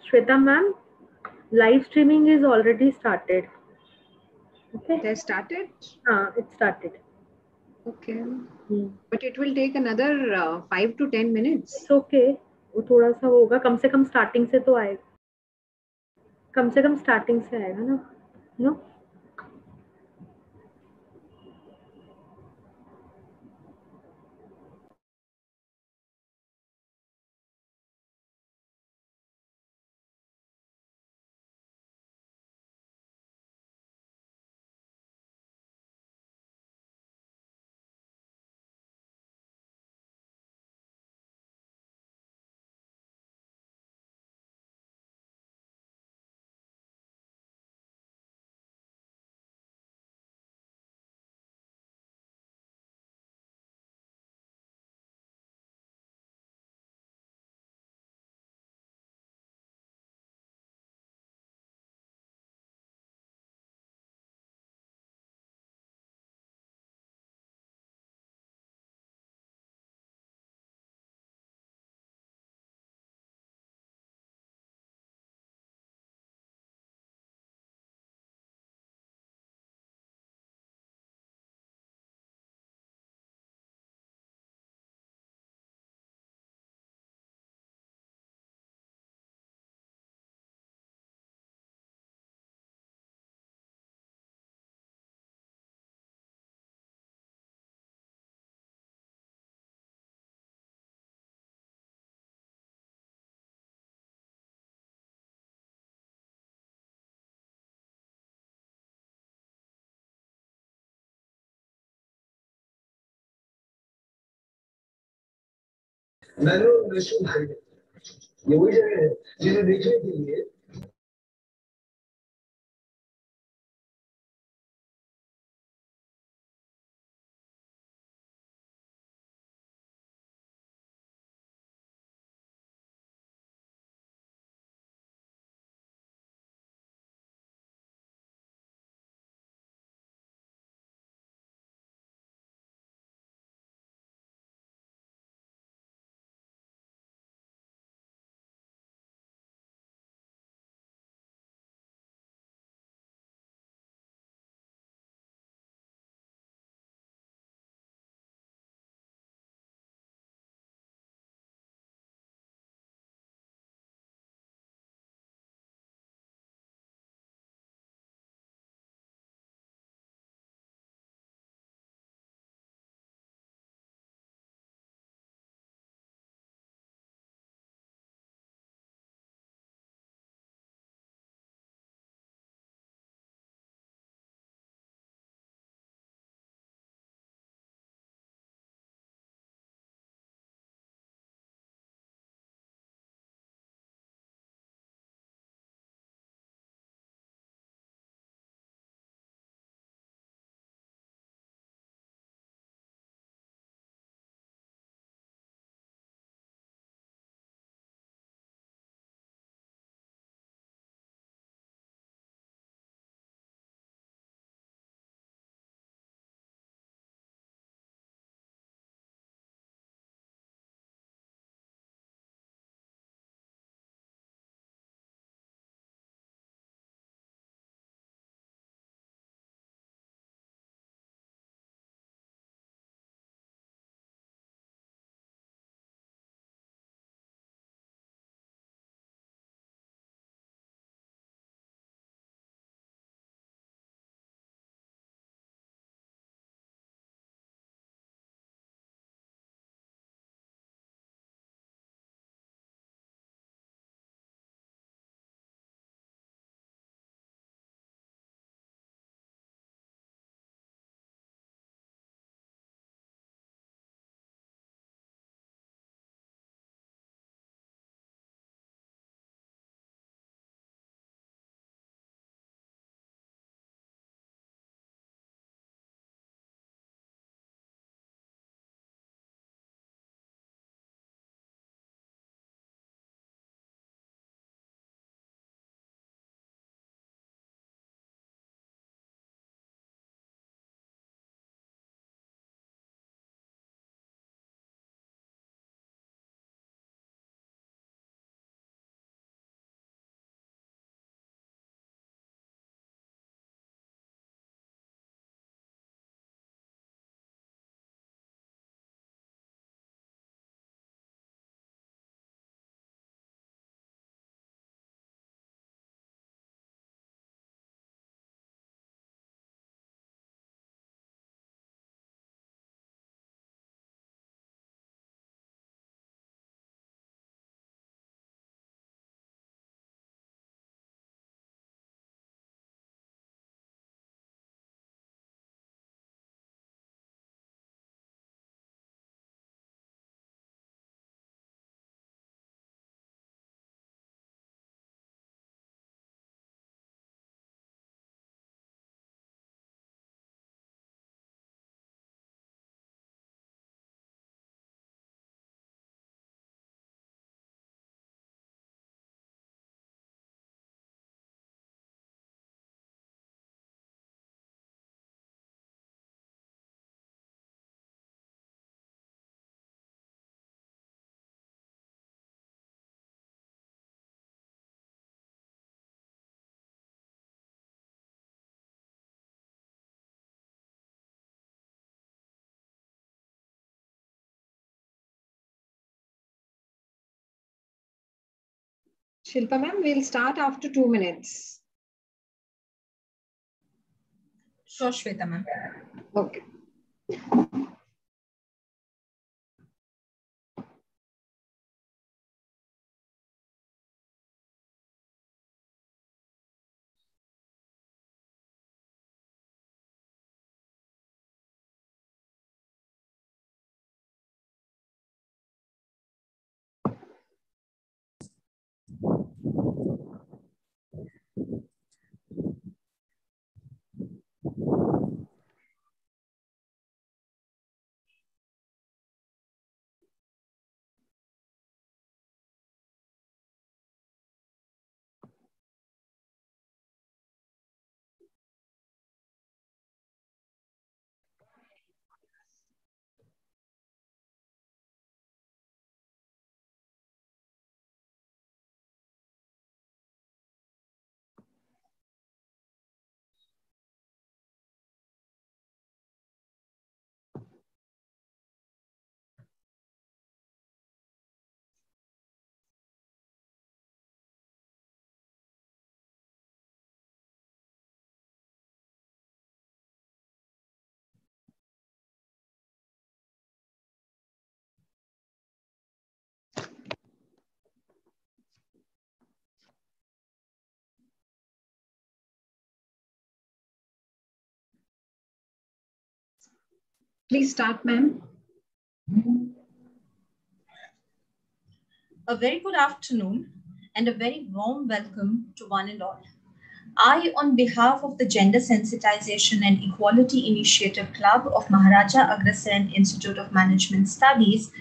Shweta ma'am, live streaming is already started. Okay. They started? It started. Okay. But it will take another 5 to 10 minutes. It's okay. वो थोड़ा सा होगा, कम से कम starting से तो आएगा, कम से कम स्टार्टिंग से आएगा ना, नो? मैंने विश्व भाई ये वही जगह है जिसे देखने के लिए Shilpa ma'am, we'll start after 2 minutes. Sure, Shweta ma'am. Okay. Please start, ma'am. A very good afternoon and a very warm welcome to one and all. I, on behalf of the Gender Sensitization and Equality Initiative Club of Maharaja Agrasen Institute of Management Studies,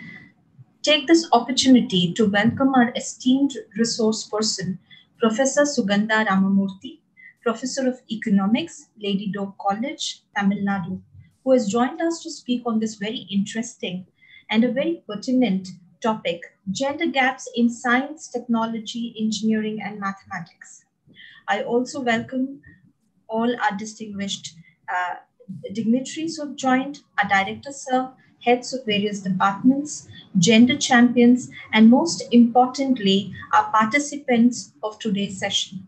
take this opportunity to welcome our esteemed resource person, Professor Sugandan Murthy, Professor of Economics, Lady Doak College, Tamil Nadu, who has joined us to speak on this very interesting and a very pertinent topic, gender gaps in science, technology, engineering, and mathematics. I also welcome all our distinguished dignitaries who have joined, our director, sir, heads of various departments, gender champions, and most importantly, our participants of today's session.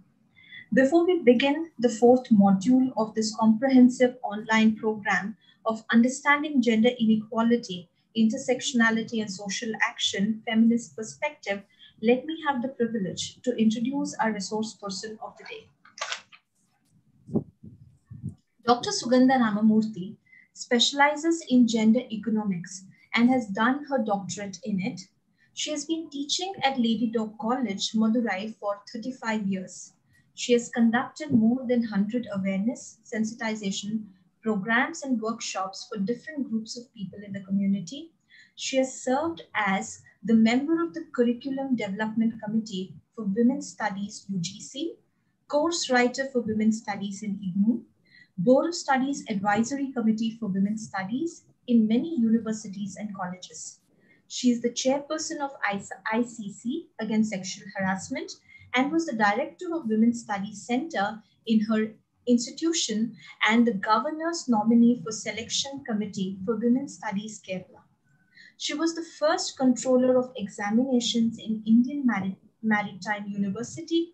Before we begin the fourth module of this comprehensive online program of Understanding Gender Inequality, Intersectionality and Social Action, Feminist Perspective, let me have the privilege to introduce our resource person of the day. Dr. Sugandan Murthy specializes in gender economics and has done her doctorate in it. She has been teaching at Lady Doak College, Madurai for 35 years. She has conducted more than 100 awareness, sensitization programs and workshops for different groups of people in the community. She has served as the member of the Curriculum Development Committee for Women's Studies UGC, course writer for Women's Studies in IGNU, Board of Studies Advisory Committee for Women's Studies in many universities and colleges. She is the chairperson of ICC Against Sexual Harassment and was the director of Women's Studies Center in her institution and the governor's nominee for Selection Committee for Women's Studies Kerala. She was the first controller of examinations in Indian Maritime University,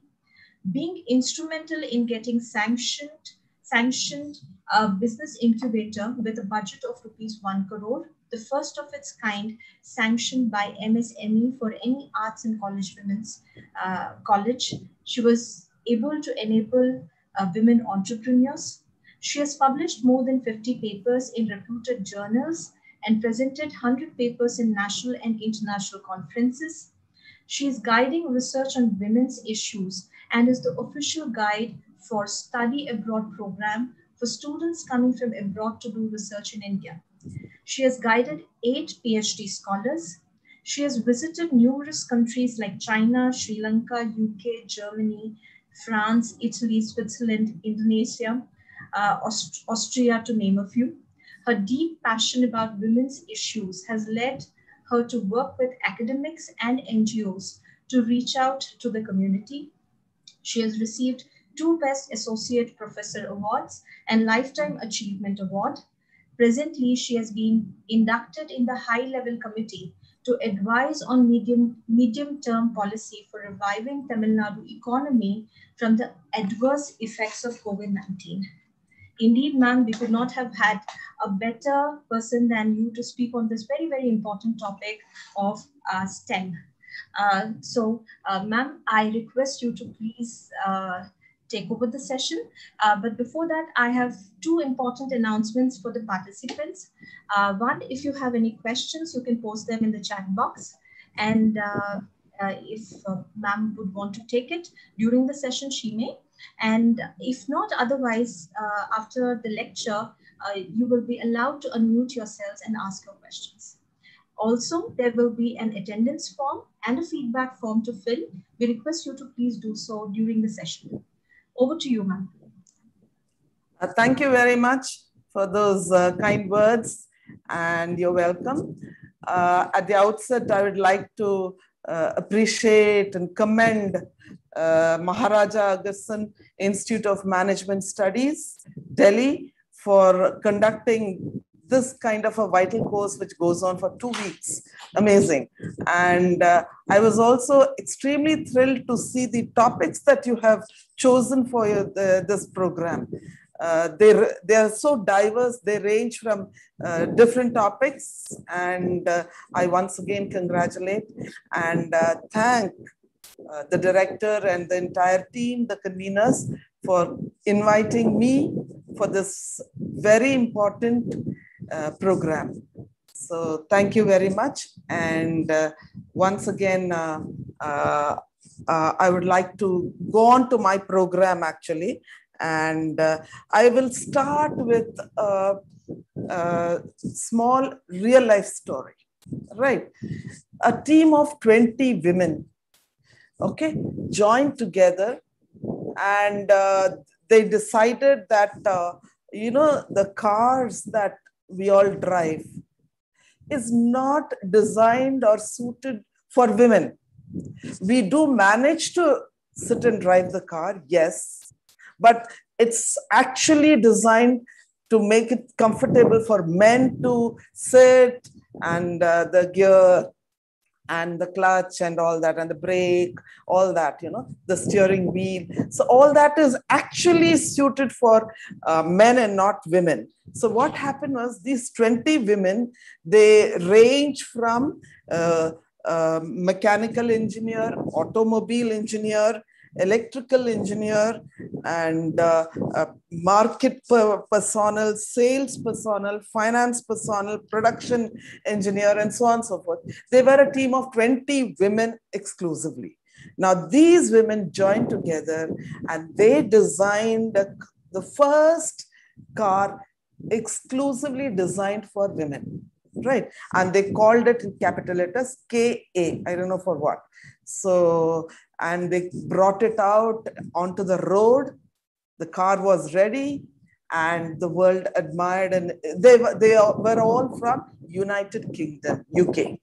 being instrumental in getting sanctioned a business incubator with a budget of ₹1 crore, the first of its kind sanctioned by MSME for any arts and college women's college. She was able to enable women entrepreneurs. She has published more than 50 papers in reputed journals and presented 100 papers in national and international conferences. She is guiding research on women's issues and is the official guide for study abroad program for students coming from abroad to do research in India. She has guided 8 PhD scholars. She has visited numerous countries like China, Sri Lanka, UK, Germany, France, Italy, Switzerland, Indonesia, Austria, to name a few. Her deep passion about women's issues has led her to work with academics and NGOs to reach out to the community. She has received 2 Best Associate Professor Awards and Lifetime Achievement Award. Presently, she has been inducted in the high-level committee to advise on medium-term policy for reviving Tamil Nadu economy from the adverse effects of COVID-19. Indeed, ma'am, we could not have had a better person than you to speak on this very, very important topic of STEM. Ma'am, I request you to please take over the session. But before that, I have two important announcements for the participants. One, if you have any questions, you can post them in the chat box. And if ma'am would want to take it during the session, she may. And if not, otherwise, after the lecture, you will be allowed to unmute yourselves and ask your questions. Also, there will be an attendance form and a feedback form to fill. We request you to please do so during the session. Over to you, ma'am. Thank you very much for those kind words, and you're welcome. At the outset, I would like to appreciate and commend Maharaja Agassan Institute of Management Studies, Delhi, for conducting this kind of a vital course which goes on for 2 weeks. Amazing. And I was also extremely thrilled to see the topics that you have chosen for this program. They are so diverse. They range from different topics, and I once again congratulate and thank the director and the entire team, the conveners, for inviting me for this very important program. So thank you very much. And once again, I would like to go on to my program actually. And I will start with a small real life story, right? A team of 20 women, okay, joined together, and they decided that, you know, the cars that we all drive is not designed or suited for women. We do manage to sit and drive the car, yes, but it's actually designed to make it comfortable for men to sit, and the gear and the clutch and all that, and the brake, all that, you know, the steering wheel. So all that is actually suited for men and not women. So what happened was, these 20 women, they range from mechanical engineer, automobile engineer, electrical engineer, and market personnel, sales personnel, finance personnel, production engineer, and so on and so forth. They were a team of 20 women exclusively. Now, these women joined together and they designed the first car exclusively designed for women, right? And they called it in capital letters KA. I don't know for what. So, and they brought it out onto the road. The car was ready and the world admired, and they were all from United Kingdom, UK,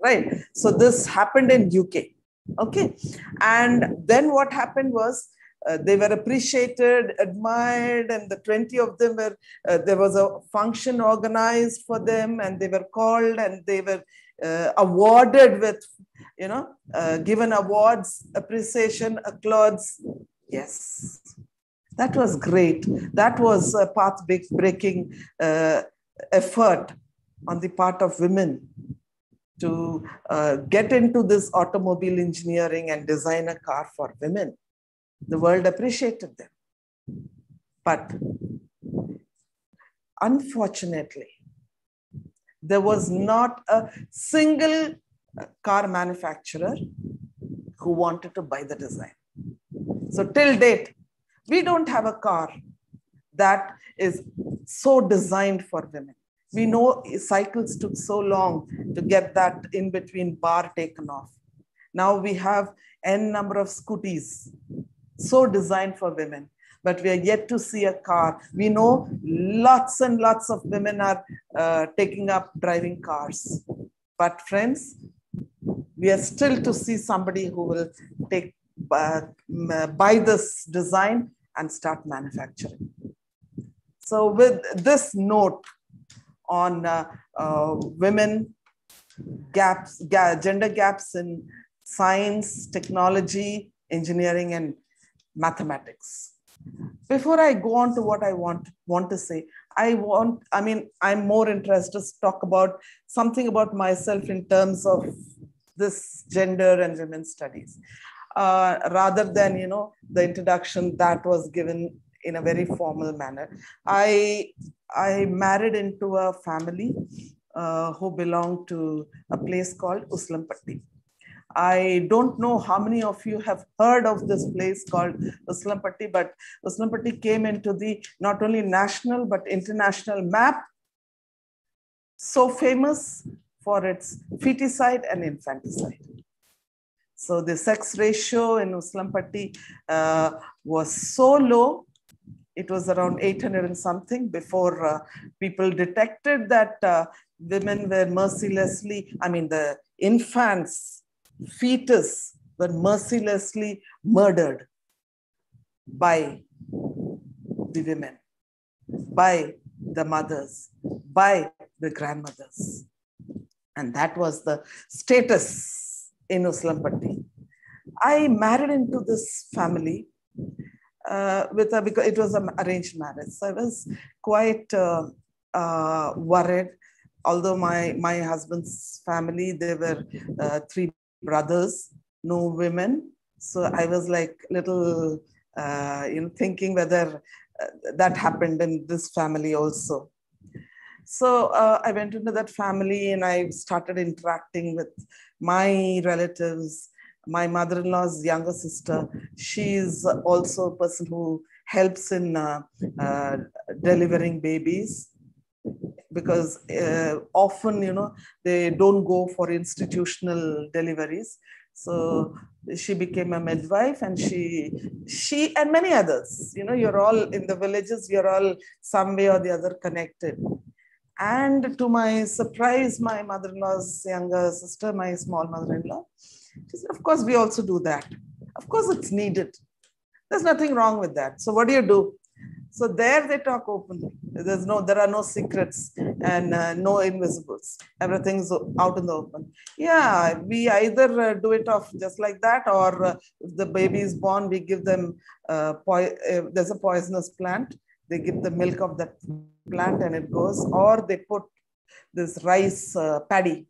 right? So this happened in UK, okay? And then what happened was, they were appreciated, admired, and the 20 of them were, there was a function organized for them, and they were called, and they were awarded with, you know, given awards, appreciation, applause. Yes, that was great. That was a path-breaking effort on the part of women to get into this automobile engineering and design a car for women. The world appreciated them. But unfortunately, there was not a single car manufacturer who wanted to buy the design. So till date, we don't have a car that is so designed for women. We know cycles took so long to get that in between bar taken off. Now we have n number of scooties, so designed for women, but we are yet to see a car. We know lots and lots of women are taking up driving cars. But friends, we are still to see somebody who will take buy this design and start manufacturing. So with this note on women gender gaps in science, technology, engineering, and mathematics. Before I go on to what I want to say, I'm more interested to talk about something about myself in terms of this gender and women's studies, rather than, the introduction that was given in a very formal manner. I married into a family who belonged to a place called Uslampatti. I don't know how many of you have heard of this place called Uslampatti, but Uslampatti came into the not only national but international map. So famous for its feticide and infanticide. So the sex ratio in Uslampatti was so low. It was around 800 and something before people detected that women were mercilessly, the infants, fetus were mercilessly murdered by the women, by the mothers, by the grandmothers. And that was the status in Uslampatti. I married into this family because it was an arranged marriage. So I was quite worried. Although my husband's family, there were 3 brothers, no women. So I was like little, thinking whether that happened in this family also. So I went into that family and I started interacting with my relatives. My mother-in-law's younger sister, she's also a person who helps in delivering babies, because often, they don't go for institutional deliveries. So she became a midwife, and she and many others, you're all in the villages, you're all some way or the other connected. And to my surprise, my mother-in-law's younger sister, my small mother-in-law, she said, of course, we also do that. Of course, it's needed. There's nothing wrong with that. So what do you do? So there they talk openly. There are no secrets and no invisibles. Everything's out in the open. Yeah, we either do it off just like that, or if the baby is born, we give them, there's a poisonous plant. They give the milk of that plant and it goes, or they put this rice paddy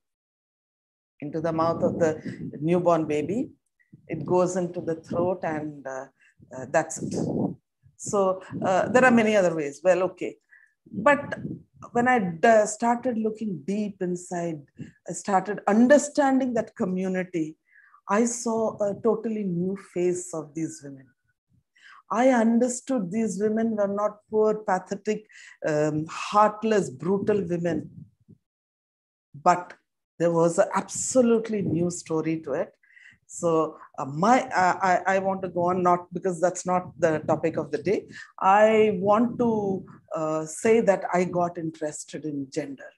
into the mouth of the newborn baby. It goes into the throat, and that's it. So there are many other ways. Well, okay. But when I started looking deep inside, I started understanding that community. I saw a totally new face of these women. I understood these women were not poor, pathetic, heartless, brutal women. But there was an absolutely new story to it. So I want to go on, not because that's not the topic of the day. I want to say that I got interested in gender.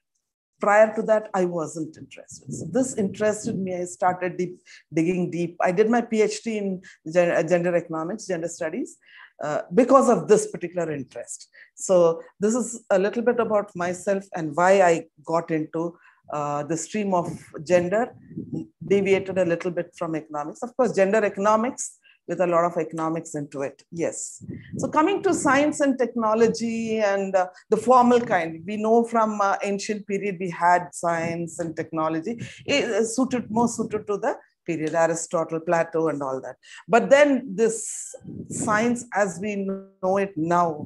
Prior to that, I wasn't interested. So this interested me. I started digging deep. I did my PhD in gender economics, gender studies, because of this particular interest. So this is a little bit about myself and why I got into the stream of gender, deviated a little bit from economics. Of course, gender economics with a lot of economics into it. Yes. So coming to science and technology and the formal kind, we know from ancient period, we had science and technology, more suited to the period, Aristotle, Plato and all that. But then this science as we know it now,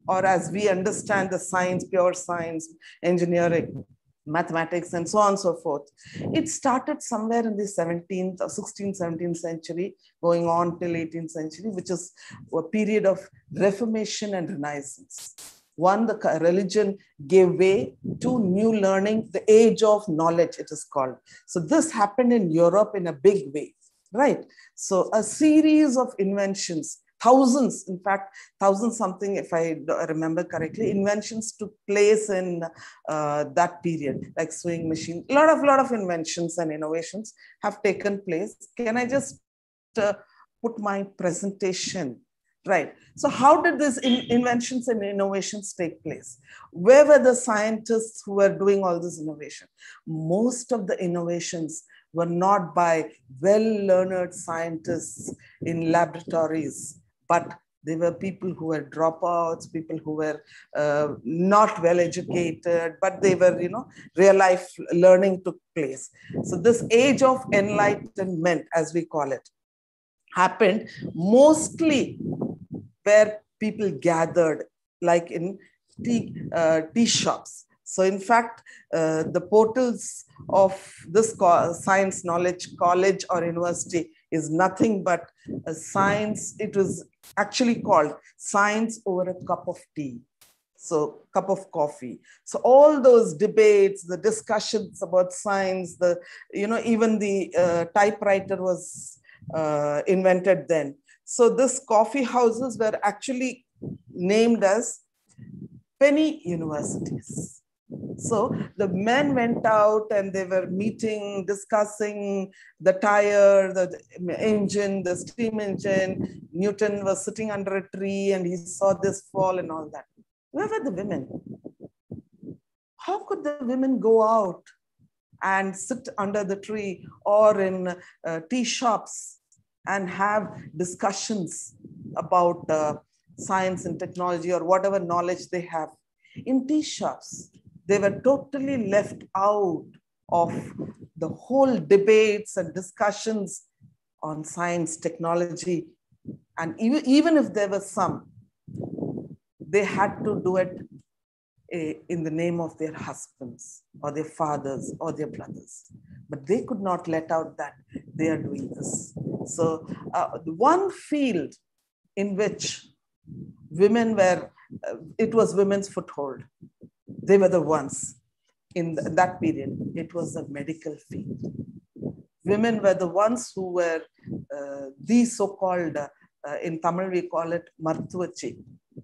or as we understand the science, pure science, engineering, mathematics, and so on and so forth. It started somewhere in the 17th or 16th, 17th century, going on till 18th century, which is a period of Reformation and Renaissance. One, the religion gave way to new learning, the age of knowledge, it is called. So this happened in Europe in a big way, right? So a series of inventions, thousands, in fact, 1,000 something, if I remember correctly, inventions took place in that period, like sewing machine. A lot of inventions and innovations have taken place. Can I just put my presentation Right. So how did these inventions and innovations take place? Where were the scientists who were doing all this innovation? Most of the innovations were not by well-learned scientists in laboratories, but they were people who were dropouts, people who were not well educated, but they were, real life learning took place. So this age of enlightenment, as we call it, happened mostly where people gathered, like in tea shops. So in fact, the portals of this science knowledge college or university is nothing but a science. It was actually called Science Over a Cup of Tea. So cup of coffee. So all those debates, the discussions about science, even the typewriter was invented then. So this coffee houses were actually named as penny universities. So the men went out and they were meeting, discussing the tire, the engine, the steam engine. Newton was sitting under a tree and he saw this fall and all that. Where were the women? How could the women go out and sit under the tree or in tea shops and have discussions about science and technology or whatever knowledge they have? In tea shops, they were totally left out of the whole debates and discussions on science, technology. And even if there were some, they had to do it in the name of their husbands or their fathers or their brothers. But they could not let out that they are doing this. So one field in which women were, it was women's foothold. They were the ones in that period. It was the medical field. Women were the ones who were the so-called, in Tamil we call it Marthuvachi,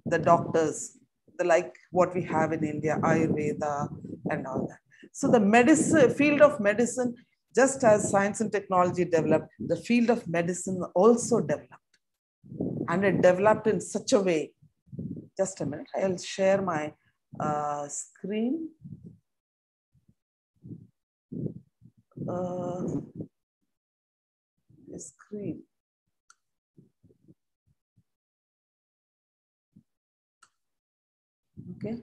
the doctors, like what we have in India, Ayurveda and all that. So the field of medicine, just as science and technology developed, the field of medicine also developed. And it developed in such a way. Just a minute, I'll share my screen. Screen. Okay.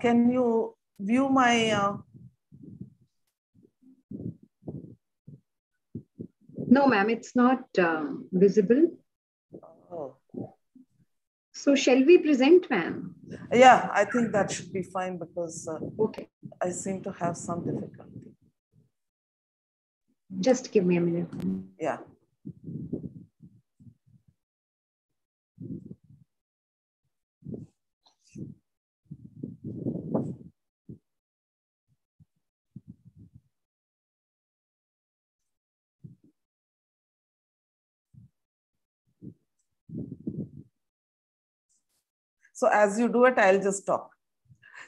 Can you view my? No, ma'am, it's not visible. Oh. So shall we present, ma'am? Yeah, I think that should be fine because okay. I seem to have some difficulty. Just give me a minute. Yeah. So as you do it, I'll just talk.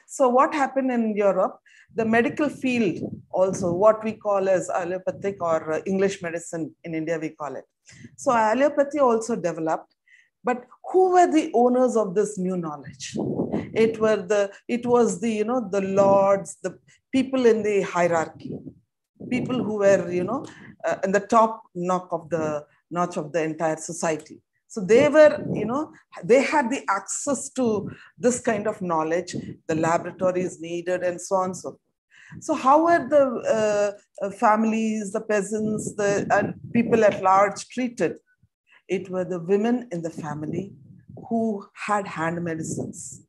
So what happened in Europe, the medical field also, what we call as allopathic or English medicine in India, we call it. So allopathy also developed, but who were the owners of this new knowledge? It was the lords, the people in the hierarchy, people who were, in the top notch of the entire society. So they were, they had the access to this kind of knowledge, the laboratories needed and so on and so forth. So how were the families, the peasants, and people at large treated? It were the women in the family who had hand medicines.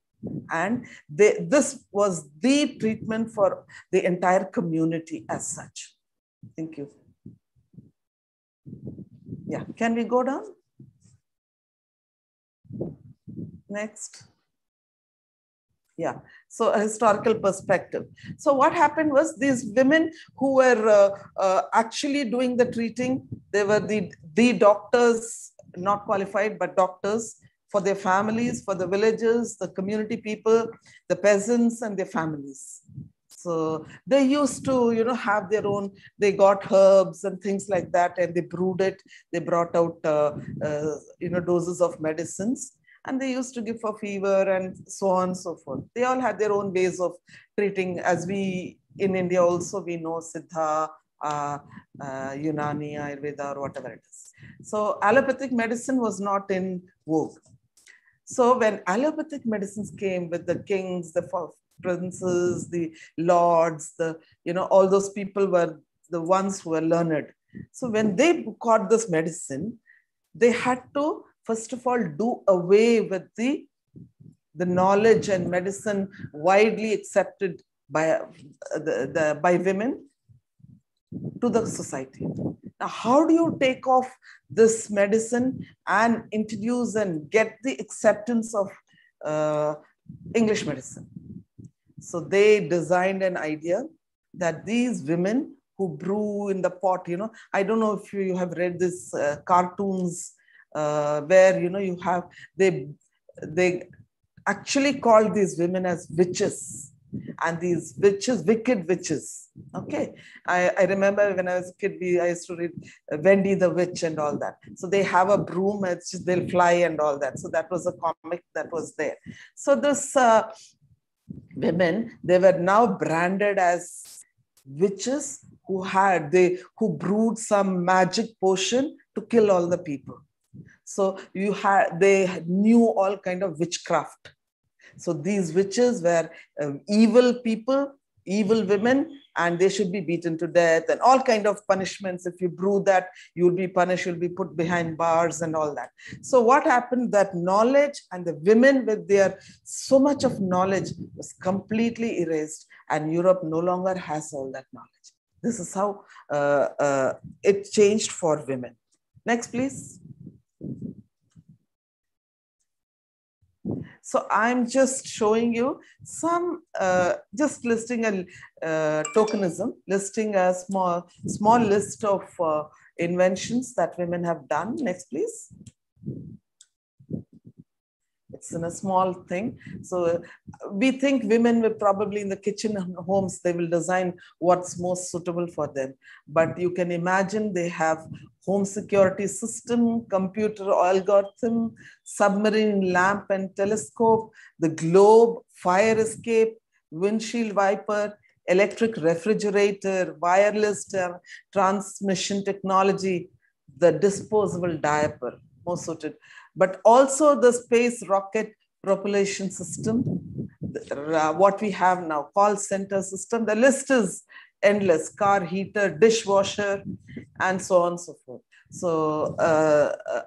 And this was the treatment for the entire community as such. Thank you. Yeah, can we go down? Next. Yeah, so a historical perspective. So what happened was these women who were actually doing the treating, they were the doctors, not qualified, but doctors for their families, for the villages, the community people, the peasants and their families. So they used to, have their own, they got herbs and things like that, and they brewed it. They brought out, doses of medicines, and they used to give for fever and so on and so forth. They all had their own ways of treating, as we in India also, we know Siddha, Unani, Ayurveda, or whatever it is. So allopathic medicine was not in vogue. So when allopathic medicines came with the kings, the princes, the lords, all those people were the ones who were learned. So when they got this medicine, they had to, first of all, do away with the knowledge and medicine widely accepted by by women to the society. Now, how do you take off this medicine and introduce and get the acceptance of English medicine? So they designed an idea that these women who brew in the pot, I don't know if you have read this cartoons where, you have, they actually called these women as witches. And these witches, wicked witches. Okay. I remember when I was a kid, I used to read Wendy the Witch and all that. So they have a broom, it's just, they'll fly and all that. So that was a comic that was there. So this women, they were now branded as witches who brewed some magic potion to kill all the people. So they knew all kind of witchcraft. So these witches were evil people, evil women, and they should be beaten to death and all kind of punishments. If you brew that, you'll be punished, you'll be put behind bars and all that. So what happened, that knowledge and the women with their so much of knowledge was completely erased, and Europe no longer has all that knowledge. This is how it changed for women. Next, please. So I'm just showing you some, just listing a tokenism, listing a small list of inventions that women have done. Next, please. It's in a small thing. So we think women will probably in the kitchen homes, they will design what's most suitable for them. But you can imagine they have home security system, computer algorithm, submarine lamp and telescope, the globe, fire escape, windshield wiper, electric refrigerator, wireless transmission technology, the disposable diaper, most suited. But also the space rocket propulsion system, what we have now, call center system, the list is endless, car heater, dishwasher, and so on and so forth. So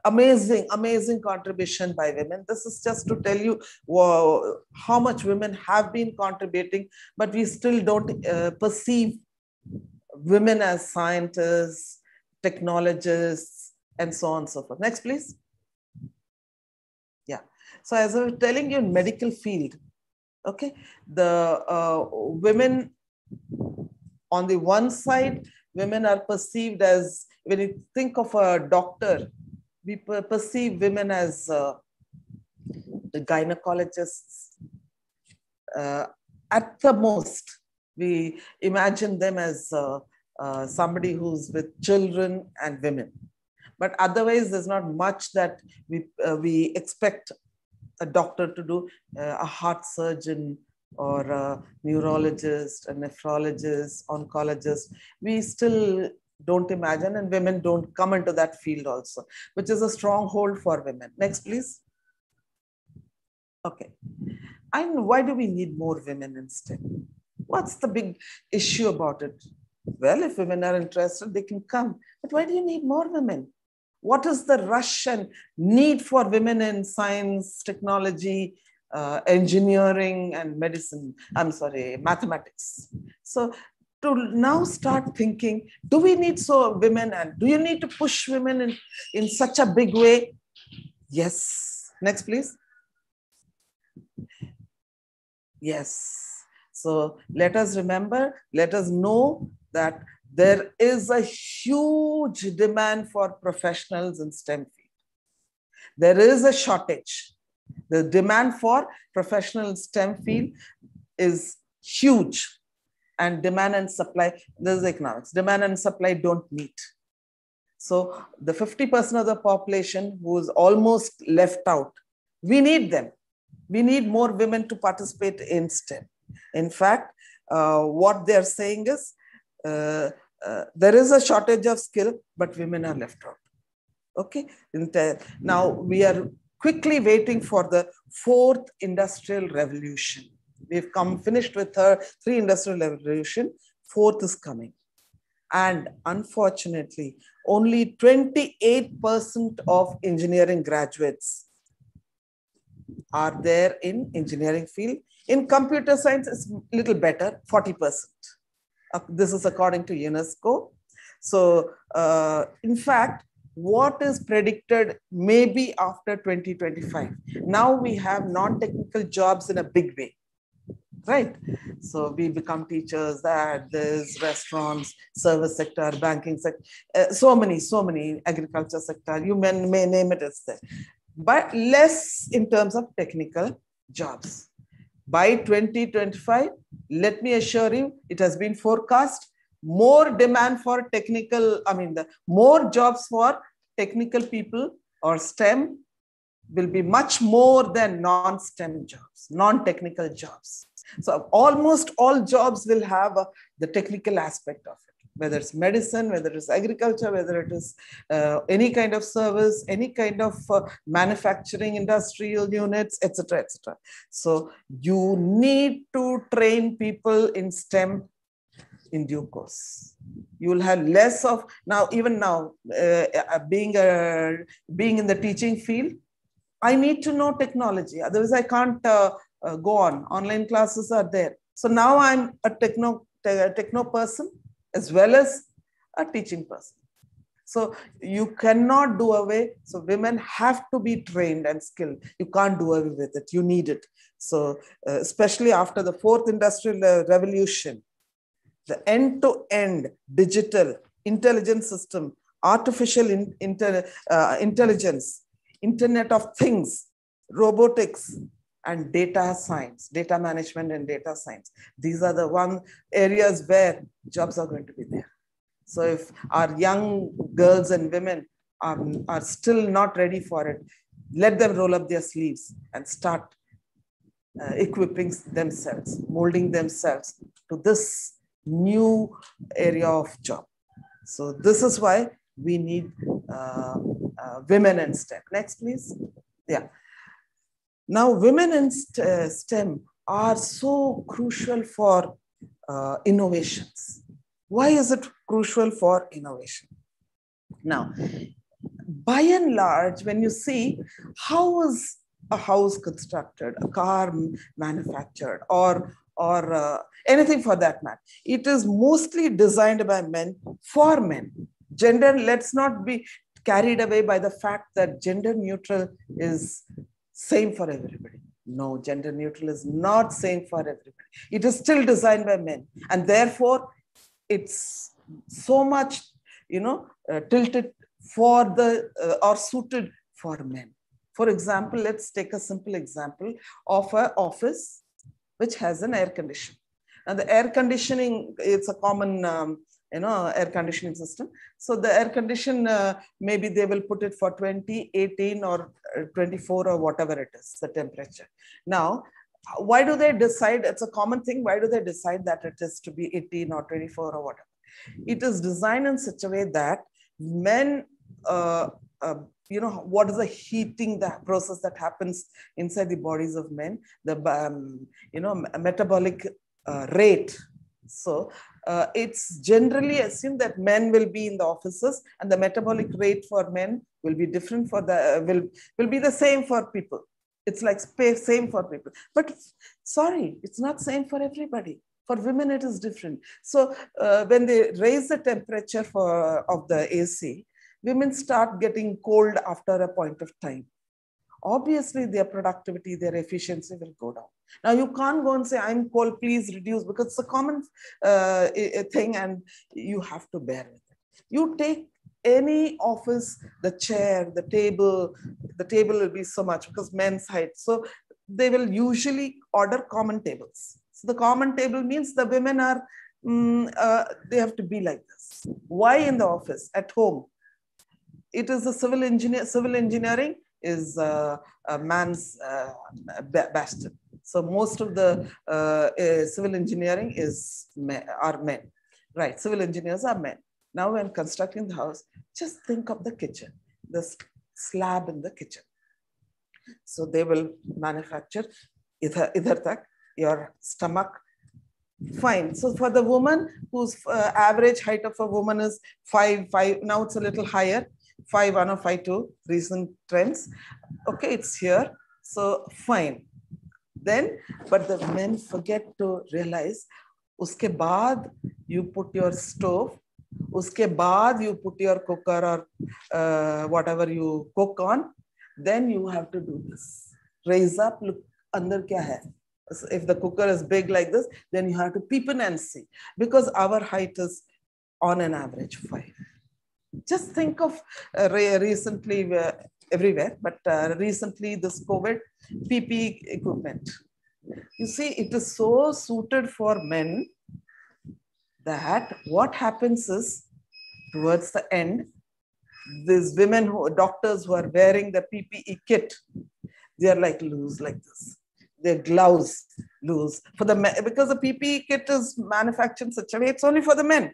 amazing contribution by women. This is just to tell you how much women have been contributing, but we still don't perceive women as scientists, technologists, and so on and so forth. Next, please. Yeah. So as I was telling you, in medical field, okay, the women on the one side, women are perceived as, when you think of a doctor, we perceive women as the gynecologists. At the most, we imagine them as somebody who's with children and women. But otherwise, there's not much that we expect a doctor to do, a heart surgeon or a neurologist, a nephrologist, oncologist. We still don't imagine, and women don't come into that field also, which is a stronghold for women. Next, please. Okay. And why do we need more women in STEM? What's the big issue about it? Well, if women are interested, they can come. But why do you need more women? What is the rush and need for women in science, technology, engineering, and medicine? I'm sorry, mathematics. So to now start thinking, do we need women, and do you need to push women in such a big way? Yes. Next, please. Yes. So let us remember, let us know that there is a huge demand for professionals in STEM field. There is a shortage. The demand for professional STEM field is huge. and demand and supply, this is economics, demand and supply don't meet. So the 50% of the population who is almost left out, we need them. We need more women to participate in STEM. In fact, what they're saying is there is a shortage of skill, but women are left out. Okay. Now we are quickly waiting for the fourth industrial revolution. We've finished with her 3 industrial revolution. Fourth is coming. And unfortunately, only 28% of engineering graduates are there in engineering field. In computer science, it's a little better, 40%. This is according to UNESCO. So in fact, what is predicted maybe after 2025? Now we have non-technical jobs in a big way, right? So we become teachers at this, restaurants, service sector, banking sector, so many, agriculture sector, you may name it as there, but less in terms of technical jobs. By 2025, let me assure you, it has been forecast more demand for technical, more jobs for technical people or STEM will be much more than non-STEM jobs, non-technical jobs. So almost all jobs will have the technical aspect of it, whether it's medicine, whether it's agriculture, whether it is any kind of service, any kind of manufacturing, industrial units, etc., etc. So you need to train people in STEM in due course. You will have less of, even now, being in the teaching field, I need to know technology. Otherwise, I can't go on. Online classes are there. So now I'm a techno person as well as a teaching person. So you cannot do away. So women have to be trained and skilled. You can't do away with it. You need it. So especially after the 4th industrial revolution, the end-to-end digital intelligence system, artificial intelligence, Internet of Things, robotics, and data science, data management and data science. These are the areas where jobs are going to be there. So if our young girls and women are still not ready for it, let them roll up their sleeves and start equipping themselves, molding themselves to this new area of job. So this is why we need women in STEM. Next, please. Yeah. Now, women in STEM are so crucial for innovations. Why is it crucial for innovation? Now, by and large, when you see how is a house constructed, a car manufactured, or anything for that matter, it is mostly designed by men for men. Gender, let's not be carried away by the fact that gender neutral is same for everybody. No, gender neutral is not same for everybody. It is still designed by men, and therefore it's so much, tilted for the or suited for men. For example, let's take a simple example of an office which has an air conditioner. And the air conditioning, it's a common, air conditioning system. So the air condition, maybe they will put it for 20, 18 or 24 or whatever it is, the temperature. Now, why do they decide? It's a common thing. Why do they decide that it is to be 18 or 24 or whatever? It is designed in such a way that men, what is the heating process that happens inside the bodies of men, the metabolic rate. So it's generally assumed that men will be in the offices and the metabolic rate for men will be different for will be the same for people. It's like same for people. But sorry, it's not same for everybody. For women, it is different. So when they raise the temperature of the AC, women start getting cold after a point of time. Obviously, their productivity, their efficiency will go down. Now, you can't go and say, I'm cold, please reduce, because it's a common thing and you have to bear with it. You take any office, the chair, the table will be so much because men's height. So they will usually order common tables. So the common table means the women are they have to be like this. Why in the office? At home, it is a civil engineer. Civil engineering is a man's bastion. So most of the civil engineering are men, right? Civil engineers are men. Now, when constructing the house, just think of the kitchen, the slab in the kitchen. So they will manufacture idhar tak, your stomach. Fine. So for the woman whose average height of a woman is 5'5", now it's a little higher, 5'1" or 5'2", recent trends. Okay, it's here. So fine. Then, but the men forget to realize, uske baad you put your stove, uske baad you put your cooker or whatever you cook on, then you have to do this. Raise up, look, andar kya hai? If the cooker is big like this, then you have to peep in and see, because our height is on an average 5. Just think of recently, everywhere, but recently this COVID PPE equipment. You see, it is so suited for men that what happens is, towards the end, these women, doctors who are wearing the PPE kit, they are like loose like this. Their gloves loose for the men, because the PPE kit is manufactured in such a way, it's only for the men.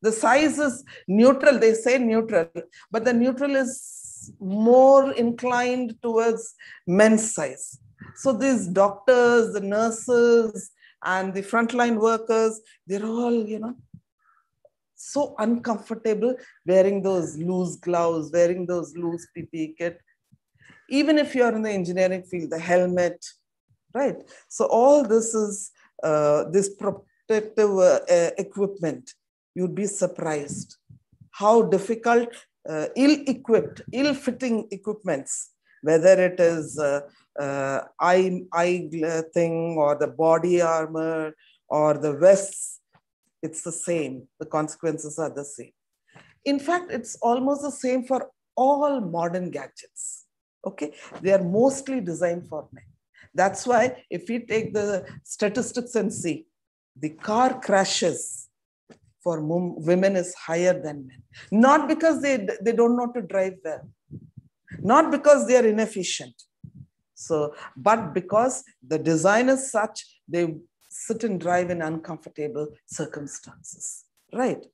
The size is neutral, they say neutral, but the neutral is more inclined towards men's size. So these doctors, the nurses, and the frontline workers, they're all, so uncomfortable wearing those loose gloves, wearing those loose PPE kit. Even if you're in the engineering field, the helmet, right? So all this is this protective equipment. You'd be surprised how difficult, ill-equipped, ill-fitting equipments, whether it is eye thing or the body armor or the vests, it's the same. The consequences are the same. In fact, it's almost the same for all modern gadgets. Okay, they are mostly designed for men. That's why if we take the statistics and see, the car crashes for women is higher than men. Not because they don't know how to drive well, not because they are inefficient. So, but because the design is such, they sit and drive in uncomfortable circumstances, right?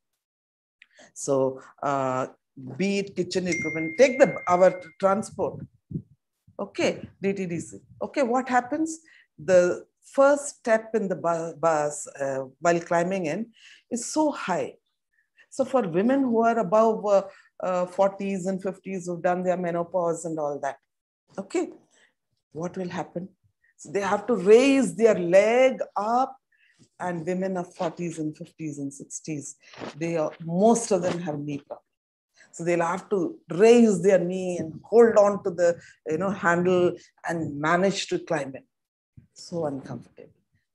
So, be it kitchen equipment, take our transport. Okay, DTDC. Okay, what happens? The first step in the bus while climbing in is so high. So for women who are above 40s and 50s who've done their menopause and all that, okay, what will happen? So they have to raise their leg up, and women of 40s and 50s and 60s, most of them have knee problems. So they'll have to raise their knee and hold on to the handle and manage to climb in. So uncomfortable.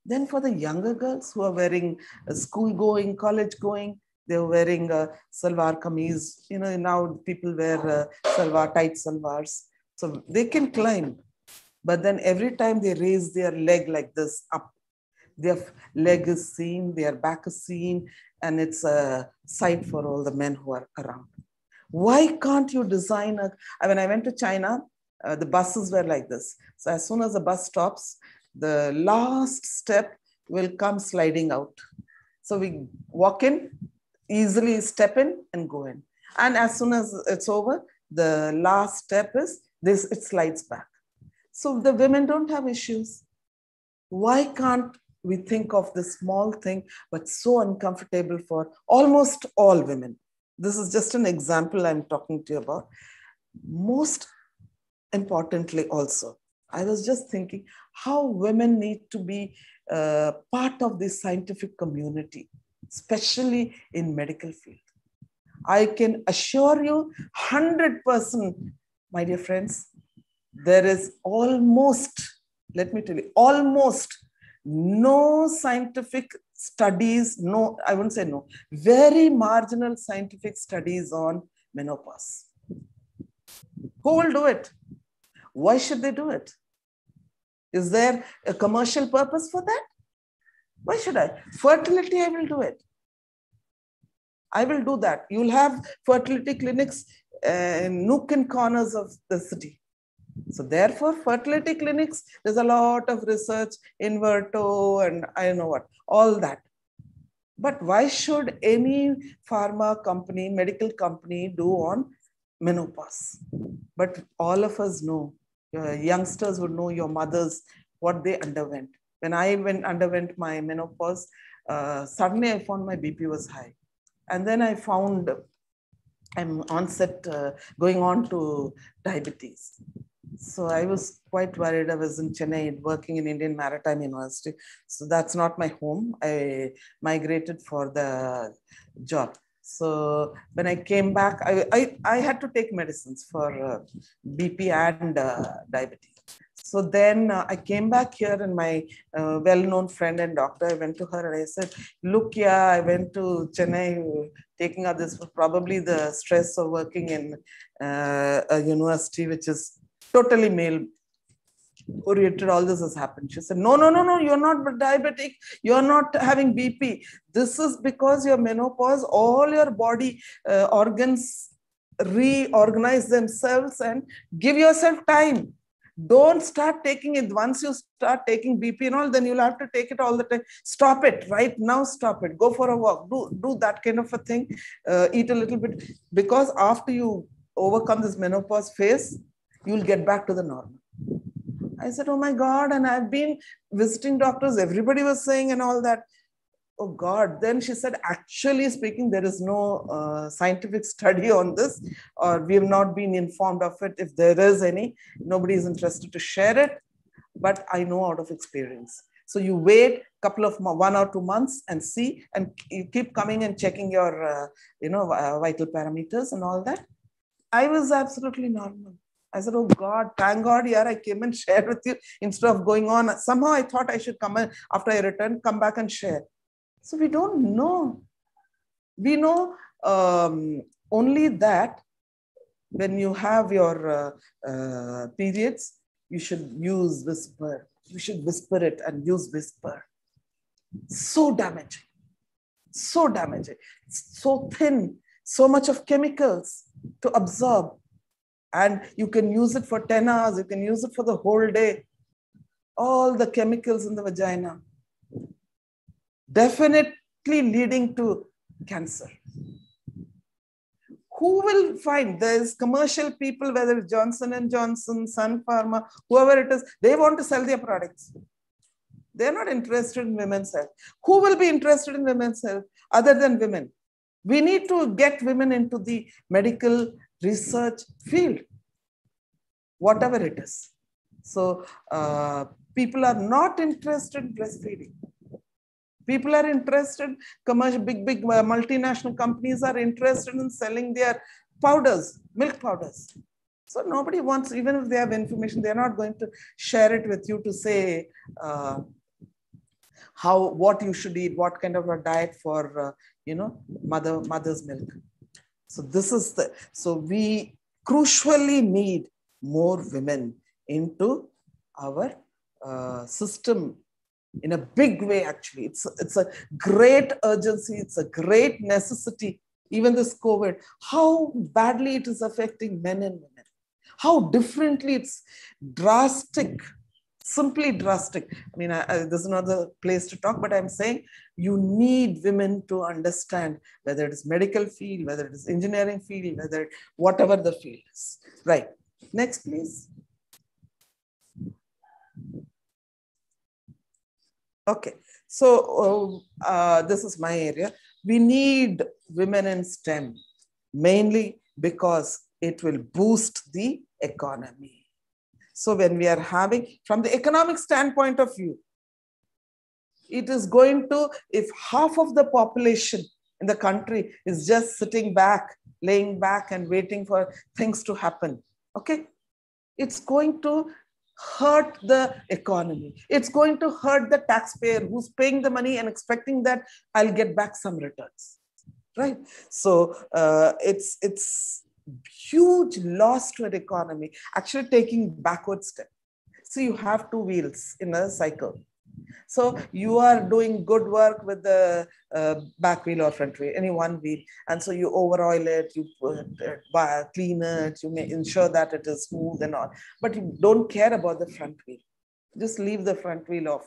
Then for the younger girls who are wearing school going, college going, they're wearing salwar kameez. Now people wear salwar, tight salwars. So they can climb. But then every time they raise their leg like this up, their leg is seen, their back is seen, and it's a sight for all the men who are around. Why can't you design when I went to China, the buses were like this. So as soon as the bus stops, the last step will come sliding out. So we walk in, easily step in and go in. And as soon as it's over, the last step is this, it slides back. So the women don't have issues. Why can't we think of this small thing, but so uncomfortable for almost all women? This is just an example I'm talking to you about. Most importantly also, I was just thinking how women need to be part of this scientific community, especially in medical field. I can assure you 100%, my dear friends, there is almost, let me tell you, almost no scientific studies, no, I wouldn't say no, very marginal scientific studies on menopause. Who will do it? Why should they do it? Is there a commercial purpose for that? Why should I? Fertility, I will do it. I will do that. You'll have fertility clinics in nook and corners of the city. So therefore, fertility clinics, there's a lot of research, Inverto and I don't know what, all that. But why should any pharma company, medical company do on menopause? But all of us know, youngsters would know, your mothers, what they underwent. When I underwent my menopause, suddenly I found my BP was high. And then I found I'm onset going on to diabetes. So I was quite worried. I was in Chennai working in Indian Maritime University. So that's not my home. I migrated for the job. So when I came back, I had to take medicines for BP and diabetes. So then I came back here and my well-known friend and doctor, I went to her and I said, look, yeah, I went to Chennai taking up this, probably the stress of working in a university, which is totally male oriented, all this has happened. She said, no, you're not diabetic. You're not having BP. This is because your menopause, all your body organs reorganize themselves and give yourself time. Don't start taking it. Once you start taking BP and all, then you'll have to take it all the time. Stop it right now. Stop it. Go for a walk. Do that kind of a thing. Eat a little bit. Because after you overcome this menopause phase, you'll get back to the normal. I said, oh my God. And I've been visiting doctors. Everybody was saying and all that. Oh God. Then she said, actually speaking, there is no scientific study on this, or we have not been informed of it. If there is any, nobody is interested to share it, but I know out of experience. So you wait couple of 1 or 2 months and see, and you keep coming and checking your, vital parameters and all that. I was absolutely normal. I said, oh God, thank God, yeah, I came and shared with you instead of going on. Somehow I thought I should come in after I returned, come back and share. So we don't know. We know only that when you have your periods, you should use whisper. You should whisper it and use whisper. So damaging. So damaging. It's so thin. So much of chemicals to absorb. And you can use it for 10 hours. You can use it for the whole day. All the chemicals in the vagina. Definitely leading to cancer. Who will find? There's commercial people, whether it's Johnson & Johnson, Sun Pharma, whoever it is, they want to sell their products. They're not interested in women's health. Who will be interested in women's health other than women? We need to get women into the medical research field, whatever it is. So people are not interested in breastfeeding. People are interested, commercial, big multinational companies are interested in selling their powders, milk powders. So nobody wants, even if they have information, they're not going to share it with you to say what you should eat, what kind of a diet for, mother's milk. So this is so we crucially need more women into our system in a big way, actually. It's a great urgency. It's a great necessity. Even this COVID, how badly it is affecting men and women. How differently it's drastic, simply drastic. I mean, this is not the place to talk, but I'm saying you need women to understand whether it is medical field, whether it is engineering field, whatever the field is. Right. Next, please. Okay, so this is my area. We need women in STEM, mainly because it will boost the economy. So when we are having, from the economic standpoint of view, it is going to, if half of the population in the country is just sitting back, laying back and waiting for things to happen, okay, it's going to hurt the economy. It's going to hurt the taxpayer who's paying the money and expecting that I'll get back some returns, right? So it's huge loss to an economy, actually taking backward step. So you have two wheels in a cycle. So you are doing good work with the back wheel or front wheel, any one wheel. And so you overoil it, you clean it, you may ensure that it is smooth and all, but you don't care about the front wheel. Just leave the front wheel off.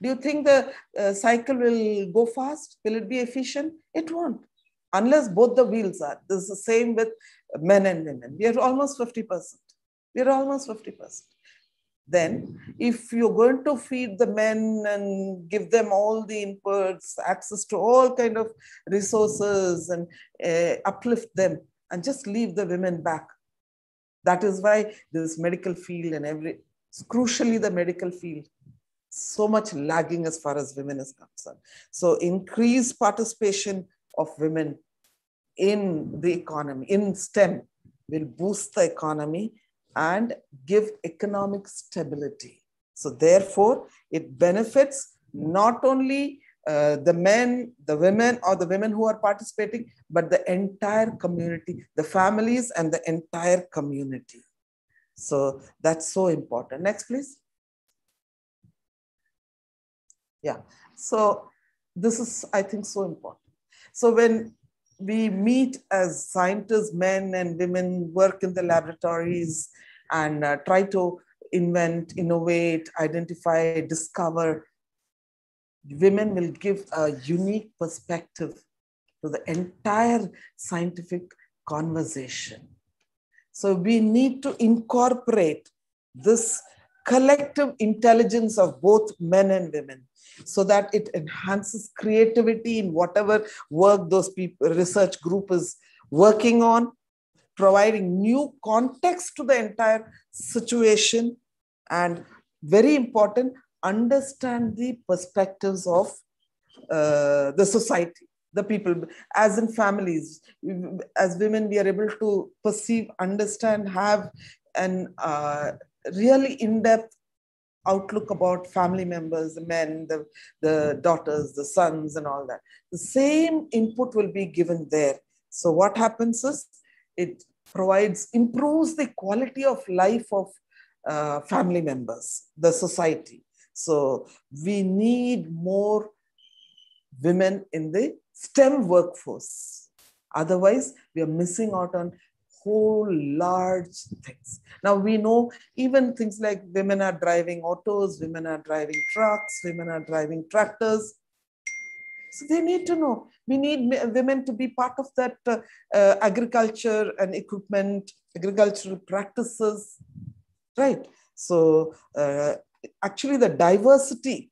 Do you think the cycle will go fast? Will it be efficient? It won't, unless both the wheels are. This is the same with men and women. We are almost 50%. We are almost 50%. Then if you're going to feed the men and give them all the inputs, access to all kind of resources and uplift them and just leave the women back. That is why this medical field and crucially the medical field, so much lagging as far as women is concerned. So increased participation of women in the economy, in STEM, will boost the economy and give economic stability. So therefore, it benefits not only the men, the women, or the women who are participating, but the entire community, the families and the entire community. So that's so important. Next, please. Yeah, so this is, I think, so important. So when we meet as scientists, men and women, work in the laboratories and try to invent, innovate, identify, discover, women will give a unique perspective to the entire scientific conversation. So we need to incorporate this collective intelligence of both men and women so that it enhances creativity in whatever work those people, research group is working on, providing new context to the entire situation, and very important, understand the perspectives of the society, the people, as in families. As women, we are able to perceive, understand, have an really in-depth outlook about family members, the men, the daughters, the sons, and all that. The same input will be given there. So what happens is it improves the quality of life of family members, the society. So we need more women in the STEM workforce. Otherwise, we are missing out on whole large things. Now we know even things like women are driving autos, women are driving trucks, women are driving tractors. So they need to know. We need women to be part of that agriculture and equipment, agricultural practices, right? So actually the diversity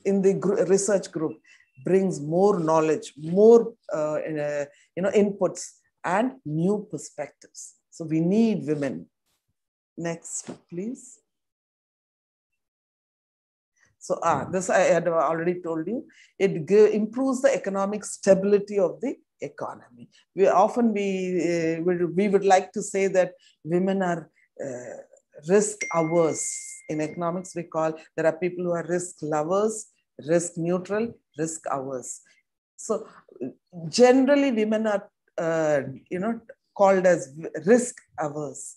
in the research group brings more knowledge, more inputs and new perspectives. So we need women. Next, please. So this I had already told you. It improves the economic stability of the economy. We would like to say that women are risk averse. In economics, we call there are people who are risk lovers, risk neutral, risk averse. So generally, women are called as risk averse.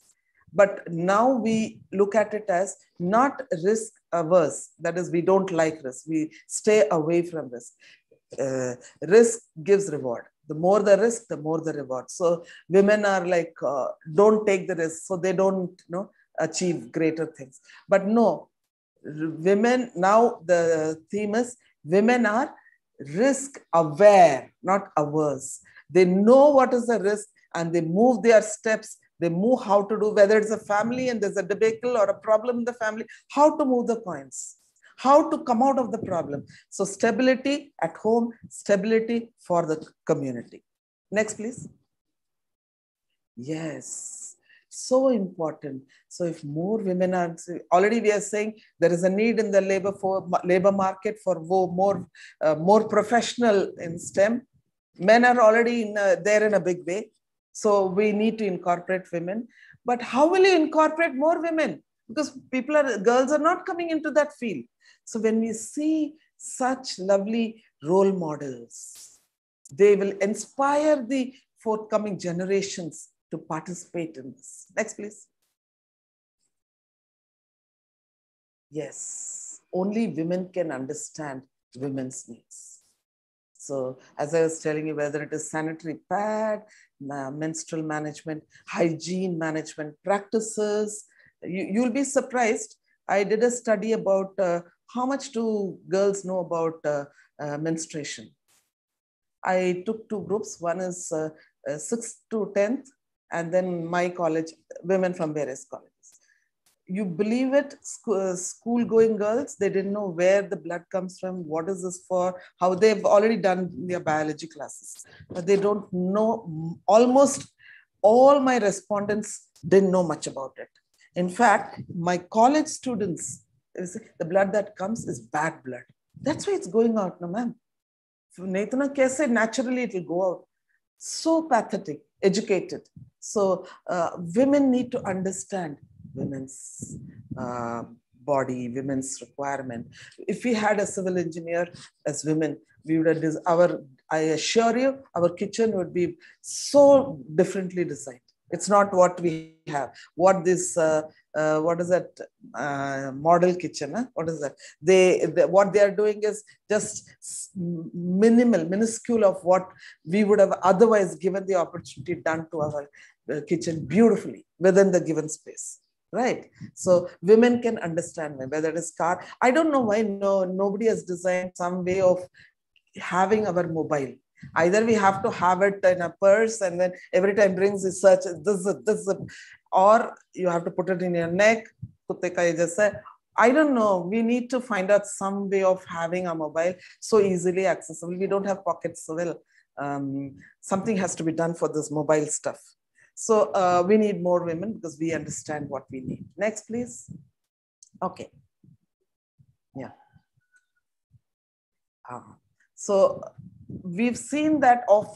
But now we look at it as not risk averse. That is, we don't like risk. We stay away from risk. Risk gives reward. The more the risk, the more the reward. So women are like, don't take the risk. So they don't achieve greater things. But no, women, now the theme is women are risk aware, not averse. They know what is the risk and they move their steps. They move how to do, whether it's a family and there's a debacle or a problem in the family, how to move the coins, how to come out of the problem. So stability at home, stability for the community. Next, please. Yes, so important. So if more women are, already we are saying there is a need in the labor market for more professional in STEM. Men are already there in a big way. So we need to incorporate women. But how will you incorporate more women? Because girls are not coming into that field. So when we see such lovely role models, they will inspire the forthcoming generations to participate in this. Next, please. Yes. only women can understand women's needs. So as I was telling you, whether it is sanitary pad, menstrual management, hygiene management practices, you'll be surprised. I did a study about how much do girls know about menstruation. I took two groups. One is 6th to 10th, and then my college, women from various colleges. You believe it, school-going girls, they didn't know where the blood comes from, what is this for, how they've already done their biology classes. But they don't know, almost all my respondents didn't know much about it. In fact, my college students, the blood that comes is bad blood. That's why it's going out, no ma'am. Naturally it will go out. So pathetic, educated. So women need to understand women's body, women's requirement. If we had a civil engineer as women, we would have I assure you, our kitchen would be so differently designed. It's not what we have. What this, what is that model kitchen? Huh? What is that? What they are doing is just minuscule of what we would have otherwise given the opportunity done to our kitchen beautifully within the given space. Right. So women can understand whether it is car. I don't know why nobody has designed some way of having our mobile. Either we have to have it in a purse and then every time brings the search, this, or you have to put it in your neck. I don't know. We need to find out some way of having a mobile so easily accessible. We don't have pockets. So well, something has to be done for this mobile stuff. So we need more women because we understand what we need. Next, please. Okay. Yeah. So we've seen that of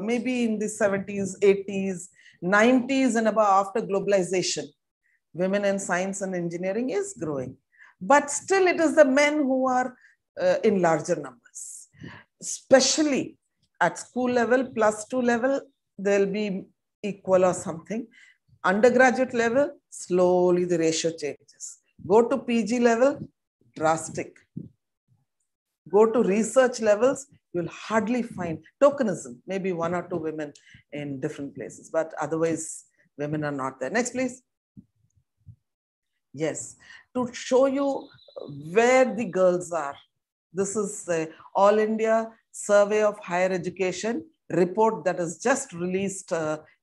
maybe in the 70s, 80s, 90s and above, after globalization, women in science and engineering is growing. But still it is the men who are in larger numbers. Especially at school level, +2 level, there'll be equal or something. Undergraduate level, slowly the ratio changes. Go to PG level, drastic. Go to research levels, you'll hardly find tokenism, maybe 1 or 2 women in different places, but otherwise women are not there. Next, please. Yes, to show you where the girls are. This is the All India Survey of Higher Education report that is just released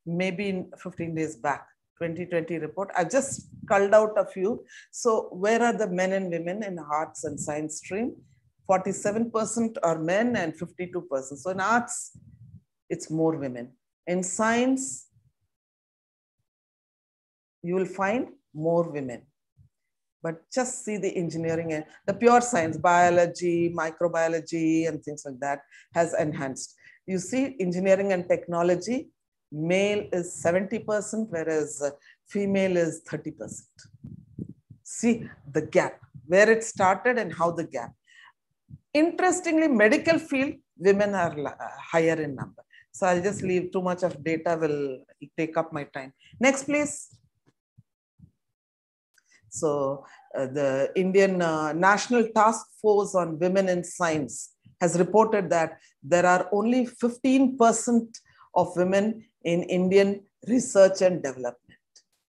maybe 15 days back, 2020 report. I've just culled out a few. So where are the men and women in arts and science stream? 47% are men and 52%. So in arts, it's more women. In science, you will find more women. But just see the engineering and the pure science, biology, microbiology, and things like that has enhanced. You see, engineering and technology, male is 70%, whereas female is 30%. See the gap, where it started and how the gap. Interestingly, medical field, women are higher in number. So I'll just leave, too much of data will take up my time. Next, please. So the Indian National Task Force on Women in Science has reported that there are only 15% of women in Indian research and development.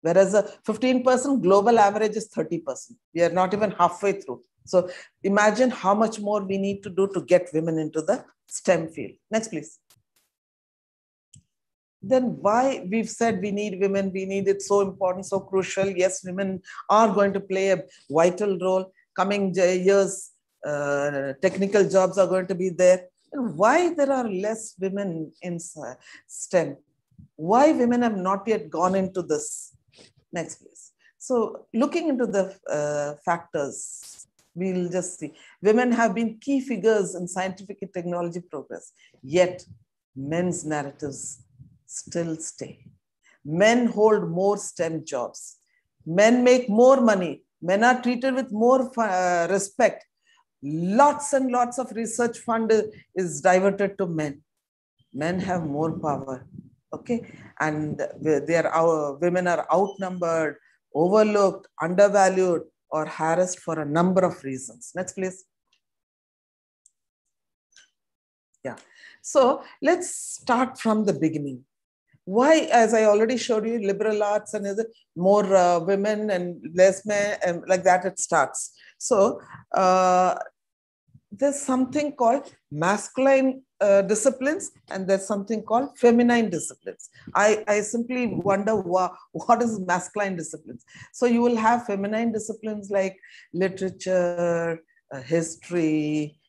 Whereas a 15% global average is 30%. We are not even halfway through. So imagine how much more we need to do to get women into the STEM field. Next, please. Then why we've said we need women, we need it, so important, so crucial. Yes, women are going to play a vital role. Coming years, technical jobs are going to be there. And why there are less women in STEM? Why women have not yet gone into this? Next, please. So looking into the factors, we'll just see. Women have been key figures in scientific and technology progress, yet men's narratives still stay. Men hold more STEM jobs. Men make more money. Men are treated with more respect. Lots and lots of research fund is diverted to men. Men have more power. Okay, and women are outnumbered, overlooked, undervalued, or harassed for a number of reasons. Next, please. Yeah. So let's start from the beginning. Why, as I already showed you, liberal arts and more women and less men, and like that it starts. So there's something called masculine disciplines, and there's something called feminine disciplines. I simply wonder what is masculine disciplines. So you will have feminine disciplines like literature, history,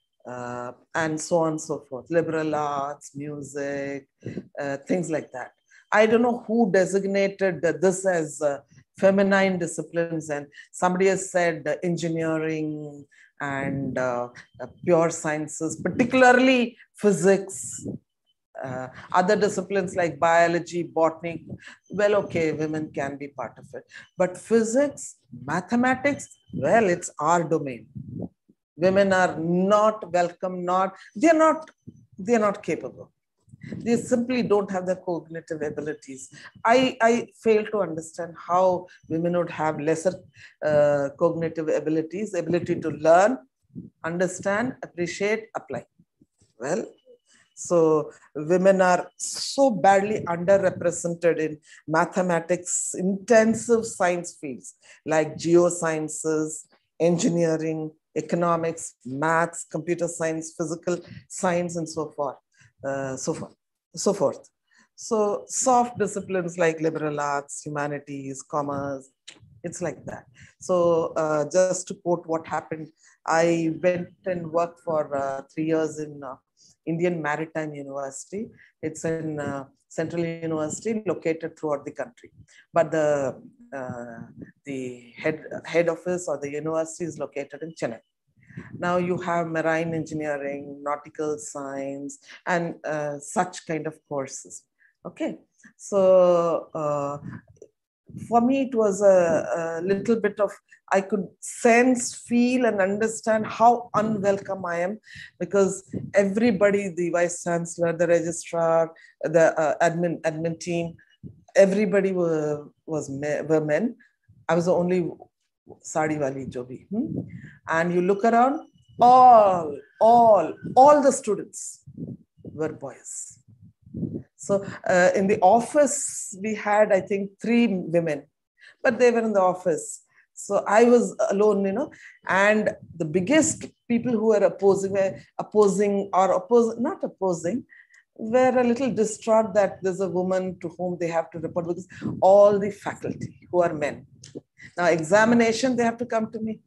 and so on and so forth, liberal arts, music, things like that. I don't know who designated this as feminine disciplines, and somebody has said engineering and pure sciences, particularly physics, other disciplines like biology, botany. Well, okay, women can be part of it. But physics, mathematics, well, it's our domain. Women are not welcome, they're not capable. They simply don't have the cognitive abilities. I fail to understand how women would have lesser cognitive abilities, ability to learn, understand, appreciate, apply. Well, so women are so badly underrepresented in mathematics, intensive science fields like geosciences, engineering, economics, maths, computer science, physical science, and so forth. So soft disciplines like liberal arts, humanities, commerce, it's like that. So just to quote what happened, I went and worked for 3 years in Indian Maritime University. It's in Central University located throughout the country. But the head office or the university is located in Chennai. Now you have marine engineering, nautical science, and such kind of courses. Okay, so for me it was a little bit of, I could sense, feel, and understand how unwelcome I am, because everybody, the vice chancellor, the registrar, the admin team, everybody were men. I was the only sari wali jo bhi. And you look around, all the students were boys. So in the office, we had, I think, 3 women, but they were in the office. So I was alone, and the biggest people who were not opposing, were a little distraught that there's a woman to whom they have to report, because all the faculty who are men. Now, examination, they have to come to me.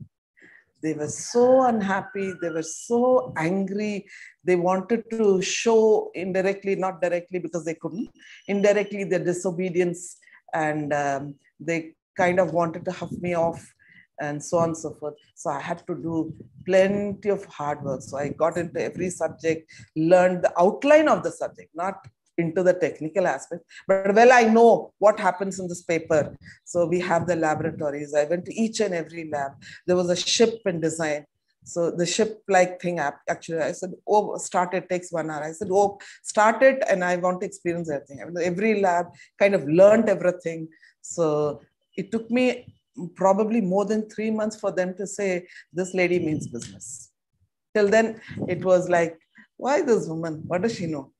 They were so unhappy. They were so angry. They wanted to show indirectly, not directly because they couldn't, indirectly their disobedience. And they kind of wanted to huff me off and so on and so forth. So I had to do plenty of hard work. So I got into every subject, learned the outline of the subject, not into the technical aspect, but well, I know what happens in this paper. So we have the laboratories. I went to each and every lab. There was a ship in design. So the ship-like thing, actually, I said, oh, start it, takes 1 hour. I said, oh, start it, and I want to experience everything. Every lab kind of learned everything. So it took me probably more than 3 months for them to say, this lady means business. Till then, it was like, why this woman? What does she know?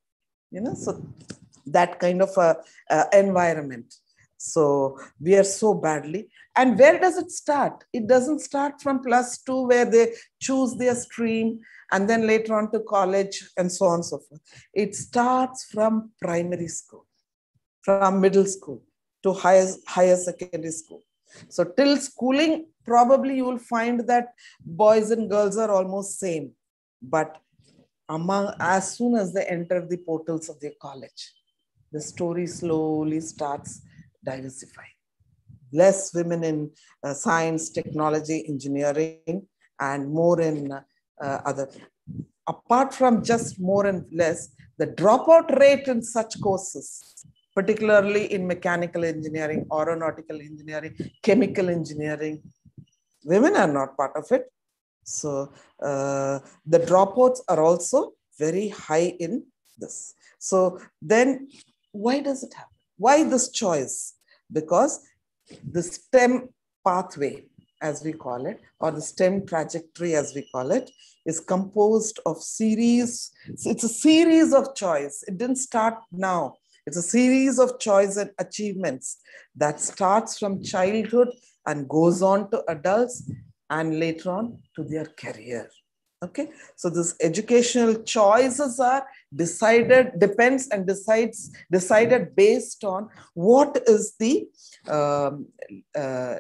So that kind of environment. So we are so badly. And where does it start? It doesn't start from +2 where they choose their stream and then later on to college and so on and so forth. It starts from primary school, from middle school to higher secondary school. So till schooling, probably you will find that boys and girls are almost same. But as soon as they enter the portals of their college, the story slowly starts diversifying. Less women in science, technology, engineering, and more in other. Apart from just more and less, the dropout rate in such courses, particularly in mechanical engineering, aeronautical engineering, chemical engineering, women are not part of it. So the dropouts are also very high in this. So then why does it happen? Why this choice? Because the STEM pathway, as we call it, or the STEM trajectory, as we call it, is composed of series. It's a series of choice. It didn't start now. It's a series of choice and achievements that starts from childhood and goes on to adults and later on to their career. Okay, so this educational choices are decided based on what is the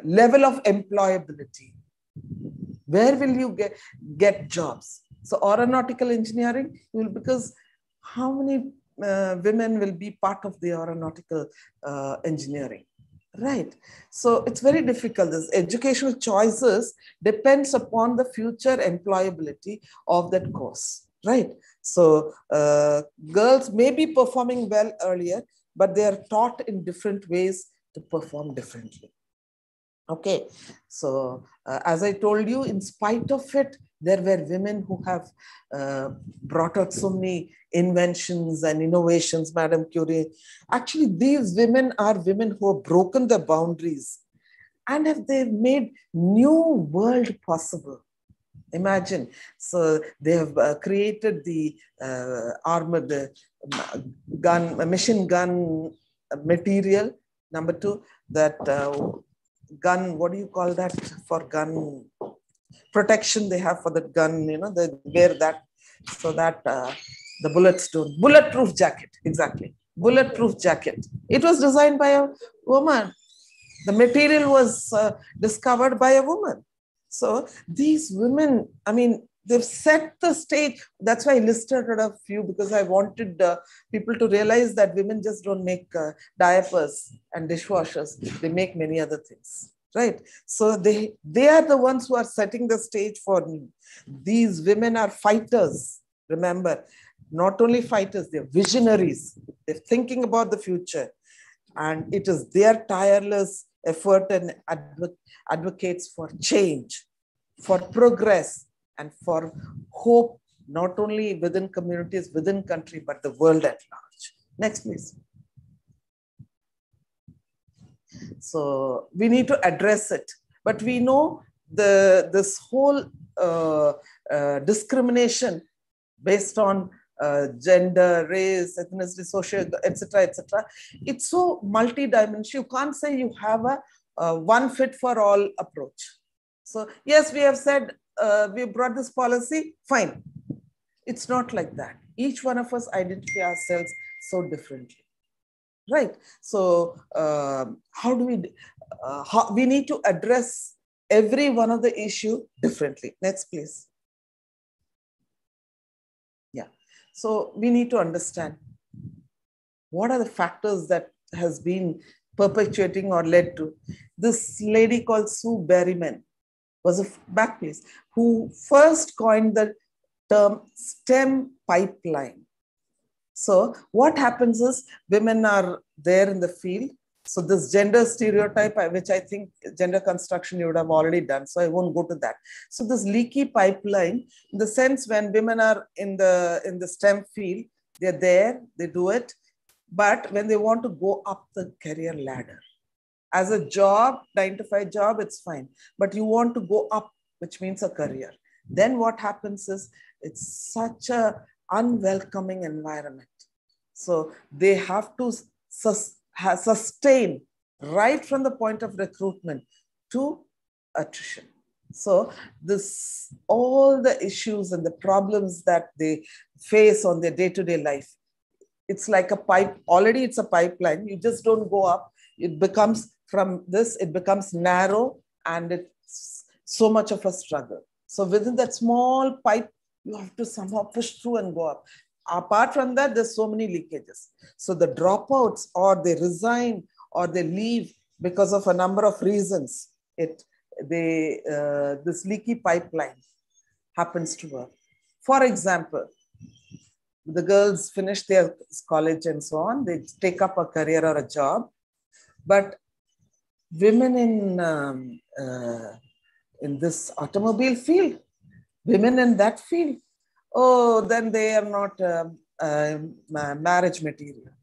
level of employability. Where will you get jobs? So aeronautical engineering will, because how many women will be part of the aeronautical engineering? Right. So it's very difficult. This educational choices depends upon the future employability of that course. Right. So girls may be performing well earlier, but they are taught in different ways to perform differently. Okay. So as I told you, in spite of it, there were women who have brought out so many inventions and innovations, Madame Curie. Actually, these women are women who have broken the boundaries and they've made new world possible. Imagine. So they have created the armored gun, machine gun material. Number two, that gun, what do you call that for gun? Protection they have for that gun, you know, they wear that so that the bullets don't. Bulletproof jacket, exactly. Bulletproof jacket. It was designed by a woman. The material was discovered by a woman. So these women, I mean, they've set the stage. That's why I listed a few, because I wanted people to realize that women just don't make diapers and dishwashers. They make many other things. Right. So they are the ones who are setting the stage for me. These women are fighters. Remember, not only fighters, they're visionaries. They're thinking about the future. And it is their tireless effort and advocates for change, for progress, and for hope, not only within communities, within country, but the world at large. Next, please. So we need to address it, but we know this whole discrimination based on gender, race, ethnicity, social, etc. It's so multi-dimensional. You can't say you have a one fit for all approach. So yes, we have said we brought this policy, fine. It's not like that. Each one of us identify ourselves so differently. Right. So how do we need to address every one of the issue differently. Next, please. Yeah. So we need to understand what are the factors that has been perpetuating or led to. This lady called Sue Berryman was who first coined the term STEM pipeline. So what happens is women are there in the field. So this gender stereotype, which I think gender construction you would have already done, so I won't go to that. So this leaky pipeline, in the sense when women are in the STEM field, they're there, they do it. But when they want to go up the career ladder, as a job, 9-to-5 job, it's fine. But you want to go up, which means a career. Then what happens is it's such a unwelcoming environment. So they have to sustain right from the point of recruitment to attrition. So all the issues and the problems that they face on their day-to-day life, it's like a pipe. Already it's a pipeline. You just don't go up. It becomes it becomes narrow, and it's so much of a struggle. So within that small pipe, you have to somehow push through and go up. Apart from that, there's so many leakages. So the dropouts, or they resign, or they leave because of a number of reasons. This leaky pipeline happens to work. For example, the girls finish their college and so on. They take up a career or a job, but women in this automobile field, women in that field, oh, then they are not marriage material.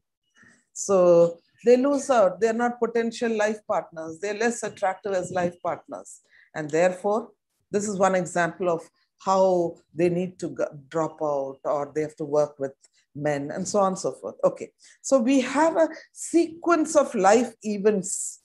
So they lose out. They're not potential life partners. They're less attractive as life partners. And therefore, this is one example of how they need to drop out or they have to work with men and so on and so forth. Okay, so we have a sequence of life events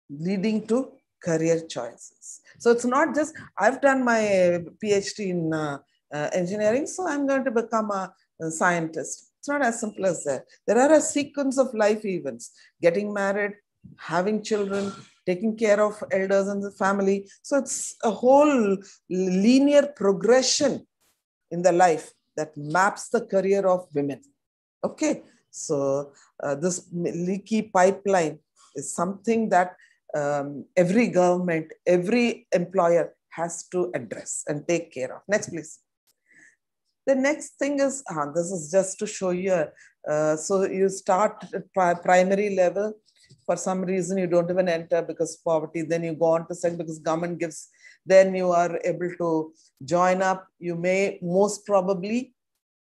leading to career choices. So it's not just, I've done my PhD in engineering, so I'm going to become a scientist. It's not as simple as that. There are a sequence of life events: getting married, having children, taking care of elders in the family. So it's a whole linear progression in the life that maps the career of women. Okay, so this leaky pipeline is something that every government, every employer has to address and take care of. Next, please. The next thing is, this is just to show you, so you start at primary level. For some reason, you don't even enter because poverty. Then you go on to second because government gives. Then you are able to join up. You may most probably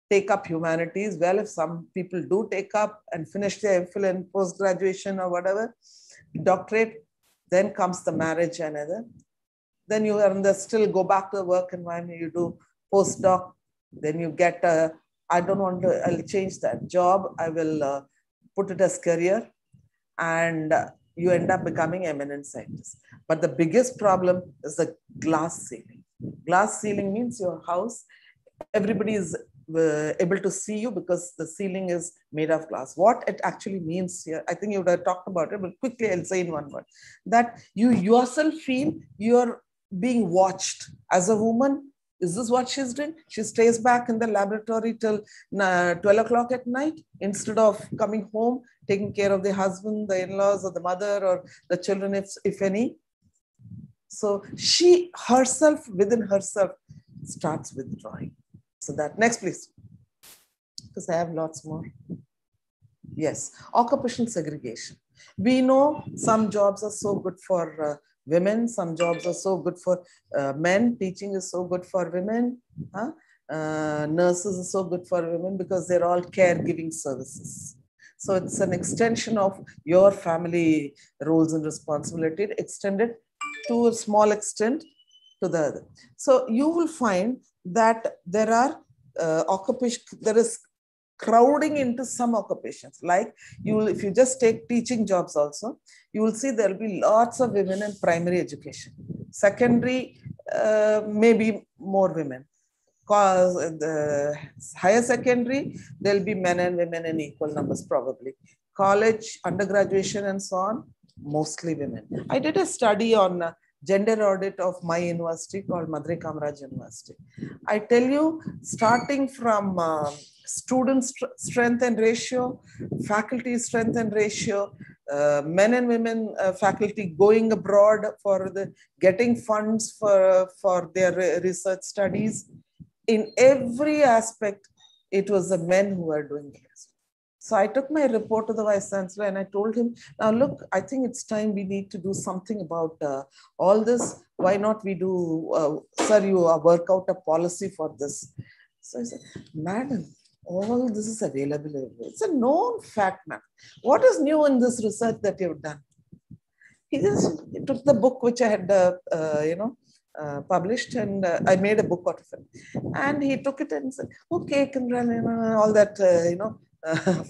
take up humanities. Well, if some people do take up and finish their MPhil and post-graduation or whatever, doctorate, then comes the marriage and other. Then you are in the still go back to the work environment. You do postdoc. Then you get a, I don't want to, I'll change that job. I will put it as career. And you end up becoming eminent scientist. But the biggest problem is the glass ceiling. Glass ceiling means your house, everybody is able to see you because the ceiling is made of glass. What it actually means here, I think you would have talked about it, but quickly I'll say in one word, that you yourself feel you're being watched. As a woman, is this what she's doing? She stays back in the laboratory till 12 o'clock at night instead of coming home, taking care of the husband, the in-laws, or the mother, or the children, if any. So she herself, within herself, starts withdrawing. So that, next please, because I have lots more. Yes, occupational segregation. We know some jobs are so good for women, some jobs are so good for men. Teaching is so good for women. Nurses are so good for women because they're all caregiving services. So it's an extension of your family roles and responsibility, extended to a small extent to the other. So you will find that there are there is crowding into some occupations. Like you will, if you just take teaching jobs also, you will see there will be lots of women in primary education. Secondary, maybe more women. Because the higher secondary, there'll be men and women in equal numbers probably. College, undergraduation and so on, mostly women. I did a study on gender audit of my university called Madurai Kamaraj University. I tell you, starting from student strength and ratio, faculty strength and ratio, men and women faculty going abroad for getting funds for their research studies. In every aspect, it was the men who were doing this. So I took my report to the Vice Chancellor and I told him, now look, I think it's time we need to do something about all this. Why not we do, sir, you work out a policy for this. So I said, madam, all this is available. It's a known fact, ma'am. What is new in this research that you've done? He just took the book which I had, published, and I made a book out of it. And he took it and said, okay, Kimran, all that,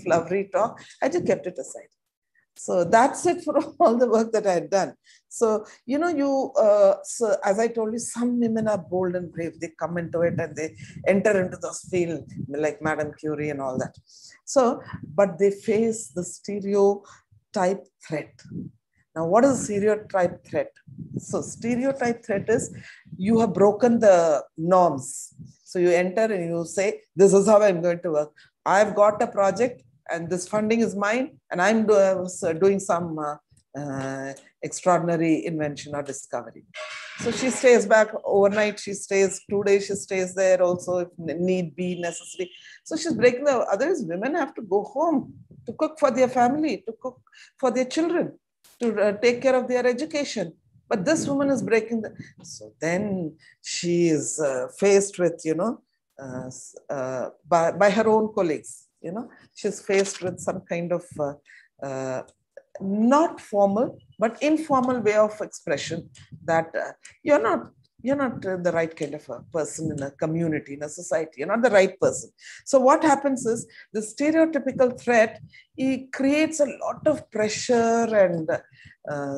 flowery talk. I just kept it aside. So that's it for all the work that I had done. So, so as I told you, some women are bold and brave. They come into it and they enter into this field like Madame Curie and all that. So, but they face the stereotype threat. Now, what is a stereotype threat? So stereotype threat is you have broken the norms. So you enter and you say, this is how I'm going to work. I've got a project and this funding is mine and I'm doing some extraordinary invention or discovery. So she stays back overnight. She stays 2 days. She stays there also if need be necessary. So she's breaking the others. Women have to go home to cook for their family, to cook for their children, to take care of their education. But this woman is breaking the... So then she is faced with, by her own colleagues, she's faced with some kind of not formal, but informal way of expression that you're not the right kind of a person in a community, in a society. You're not the right person. So what happens is the stereotypical threat, it creates a lot of pressure and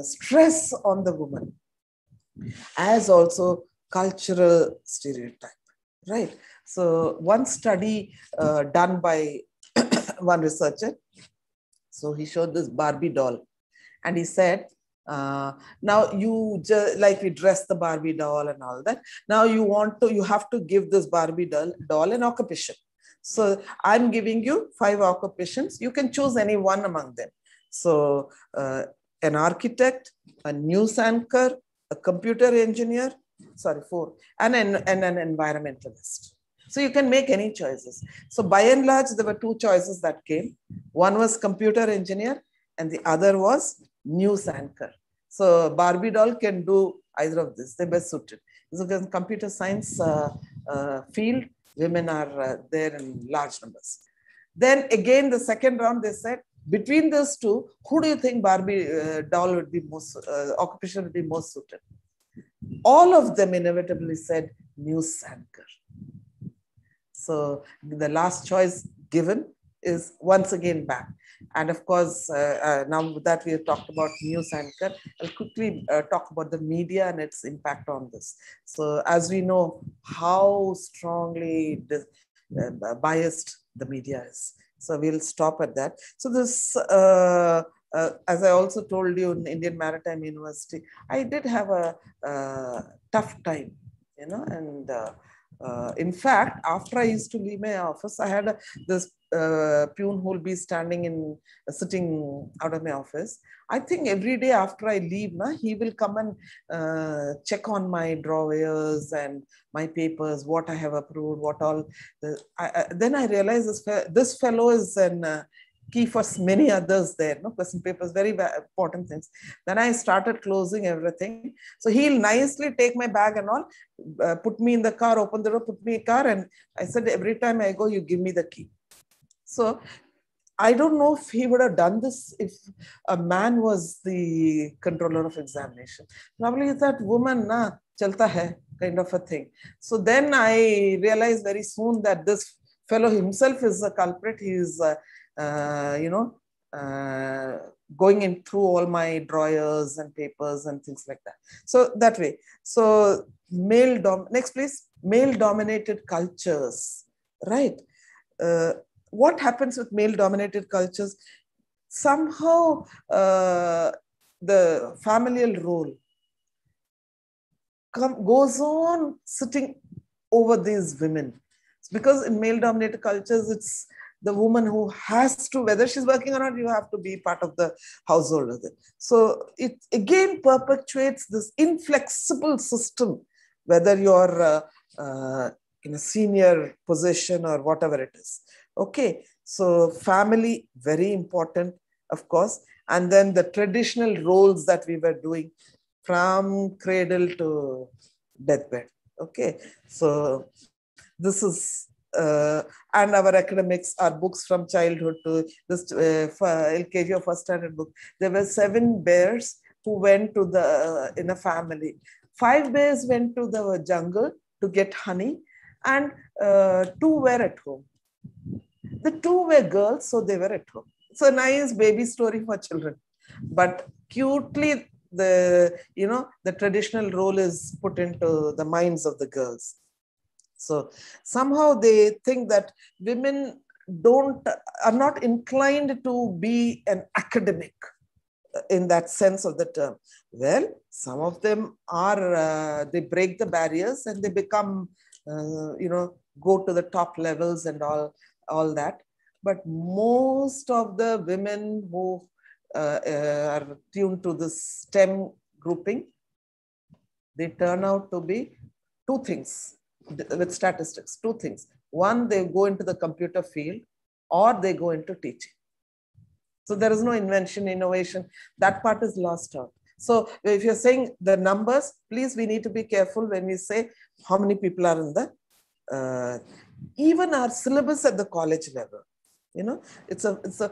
stress on the woman, as also cultural stereotype, right? So one study done by one researcher, so he showed this Barbie doll and he said, now you just like we dress the Barbie doll and all that. Now you have to give this Barbie doll an occupation. So I'm giving you 5 occupations. You can choose any one among them. So an architect, a news anchor, a computer engineer, 4, and an environmentalist. So you can make any choices. So by and large, there were 2 choices that came. One was computer engineer and the other was news anchor. So Barbie doll can do either of this. They're best suited. So in computer science field, women are there in large numbers. Then again, the second round, they said, between those 2, who do you think Barbie doll would be most, occupation would be most suited? All of them inevitably said news anchor. So the last choice given is once again back. And of course, now that we have talked about news anchor, I'll quickly talk about the media and its impact on this. So as we know how strongly biased the media is. So we'll stop at that. So this, as I also told you in Indian Maritime University, I did have a tough time, and in fact, after I used to leave my office, I had this peon who will be sitting out of my office. I think every day after I leave, he will come and check on my drawers and my papers, what I have approved, what all. Then I realized this fellow is an key for many others there, question papers, very important things. Then I started closing everything. So he'll nicely take my bag and all, put me in the car, open the door, put me in the car. And I said, every time I go, you give me the key. So I don't know if he would have done this if a man was the controller of examination. Probably that woman, chalta hai, kind of a thing. So then I realized very soon that this fellow himself is a culprit. He is going in through all my drawers and papers and things like that. So that way. So next please, male dominated cultures, right? What happens with male dominated cultures? Somehow the familial role goes on sitting over these women. Because in male dominated cultures, it's the woman who has to, whether she's working or not, you have to be part of the household with it. So it again perpetuates this inflexible system, whether you're in a senior position or whatever it is. Okay, so family, very important, of course. And then the traditional roles that we were doing from cradle to deathbed. Okay, so this is, and our academics, our books from childhood to this LKG or first standard book. There were 7 bears who went to in a family. 5 bears went to the jungle to get honey, and 2 were at home. The 2 were girls, so they were at home. It's a nice baby story for children, but cutely the traditional role is put into the minds of the girls. So somehow they think that women are not inclined to be an academic in that sense of the term. Well, some of them are, they break the barriers and they become, go to the top levels and all that. But most of the women who are tuned to the STEM grouping, they turn out to be 2 things. With statistics, 2 things. One, they go into the computer field or they go into teaching. So there is no invention, innovation. That part is lost out. So if you're saying the numbers, please, we need to be careful when we say how many people are in the, even our syllabus at the college level. It's a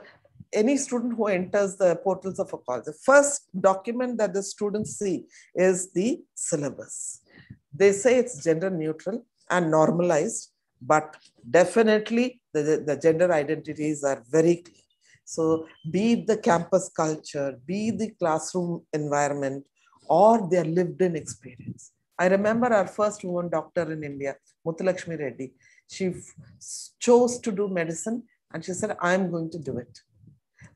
any student who enters the portals of a college, the first document that the students see is the syllabus. They say it's gender neutral and normalized, but definitely the gender identities are very clear. So be it the campus culture, be it the classroom environment, or their lived in experience. I remember our first woman doctor in India, Muthulakshmi Reddy. She chose to do medicine and she said, I'm going to do it.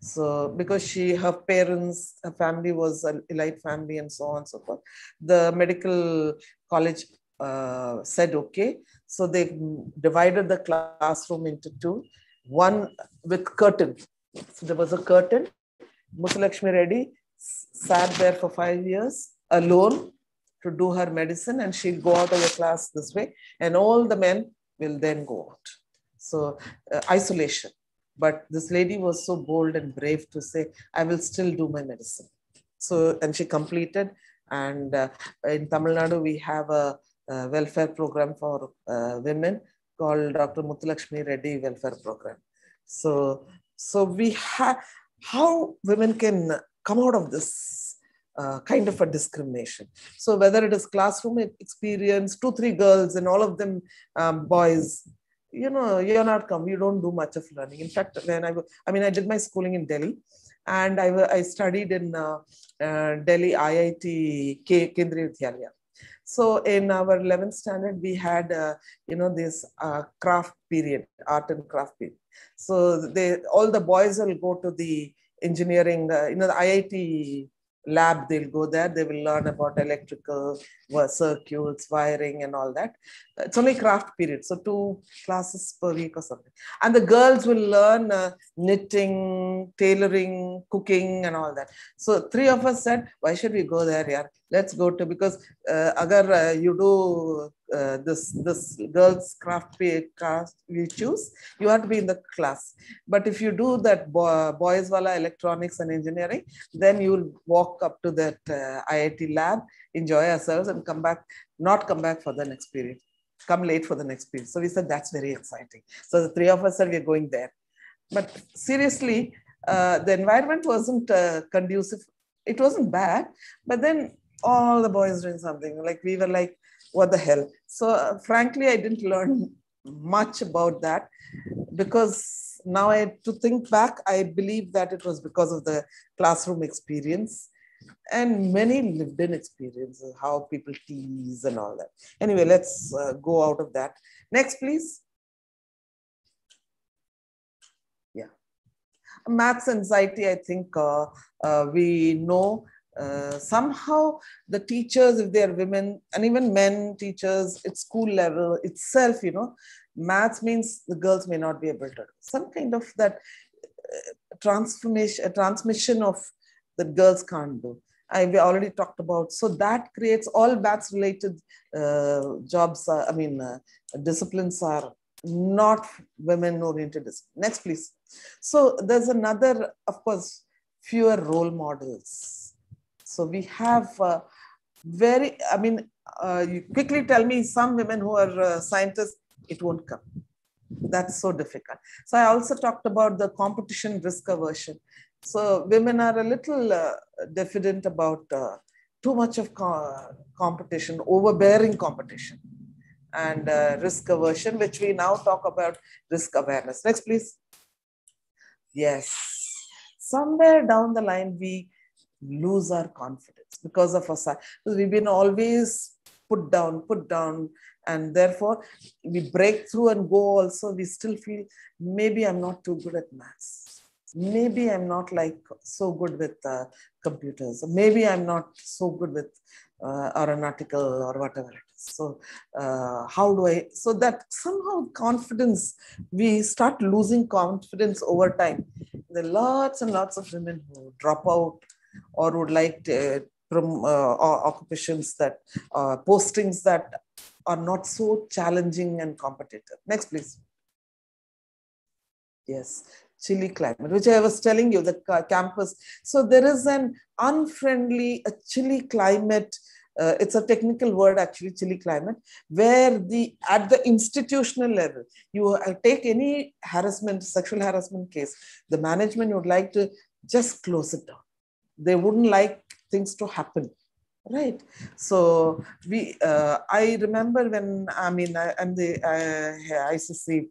So because her parents, her family was an elite family and so on and so forth, the medical college said, okay. So they divided the classroom into two, one with curtain. So there was a curtain. Muthulakshmi Reddy sat there for 5 years alone to do her medicine, and she'll go out of the class this way, and all the men will then go out. So isolation. But this lady was so bold and brave to say, I will still do my medicine. So, and she completed. And in Tamil Nadu, we have a welfare program for women called Dr. Muthulakshmi Reddy Welfare Program. So we have how women can come out of this kind of a discrimination. So whether it is classroom experience, 2-3 girls and all of them boys, you know, you're not you don't do much of learning. In fact, when I did my schooling in Delhi, and I studied in Delhi IIT Kendriya Vidyalaya. So in our 11th standard, we had, this craft period, art and craft period. So all the boys will go to the engineering, the IIT lab, they'll go there, they will learn about electrical circuits, wiring and all that. It's only craft period, so 2 classes per week or something. And the girls will learn knitting, tailoring, cooking and all that. So 3 of us said, why should we go there? Yeah, let's go to, because agar you do this girls craft you choose, you have to be in the class. But if you do that boys wala electronics and engineering, then you'll walk up to that IIT lab, enjoy ourselves and not come back for the next period, come late for the next period. So we said, that's very exciting. So the 3 of us said, we're going there. But seriously, the environment wasn't conducive. It wasn't bad, but then all the boys doing something, like we were like, what the hell? So frankly, I didn't learn much about that, because now to think back, I believe that it was because of the classroom experience and many lived in experiences, how people tease and all that. Anyway, let's go out of that. Next, please. Yeah. Maths anxiety, I think we know somehow the teachers, if they are women and even men teachers at school level itself, maths means the girls may not be able to do some kind of that transmission of that girls can't do. We already talked about. So that creates all maths related jobs. Disciplines are not women oriented. Next, please. So there's another, of course, fewer role models. So we have you quickly tell me some women who are scientists, it won't come. That's so difficult. So I also talked about the competition risk aversion. So women are a little diffident about too much of competition, overbearing competition, and risk aversion, which we now talk about risk awareness. Next, please. Yes. Somewhere down the line, we lose our confidence because of us. We've been always put down, and therefore we break through and go also. We still feel maybe I'm not too good at maths. Maybe I'm not so good with computers. Maybe I'm not so good with aeronautical or whatever it is. So so that somehow confidence, we start losing confidence over time. There are lots and lots of women who drop out or would like to, occupations that postings that are not so challenging and competitive. Next, please. Yes, chilly climate, which I was telling you, the campus. So there is an unfriendly, a chilly climate it's a technical word actually, chilly climate, where at the institutional level, you take any harassment, sexual harassment case, the management would like to just close it down. They wouldn't like things to happen. Right. So I remember when, I'm the ICC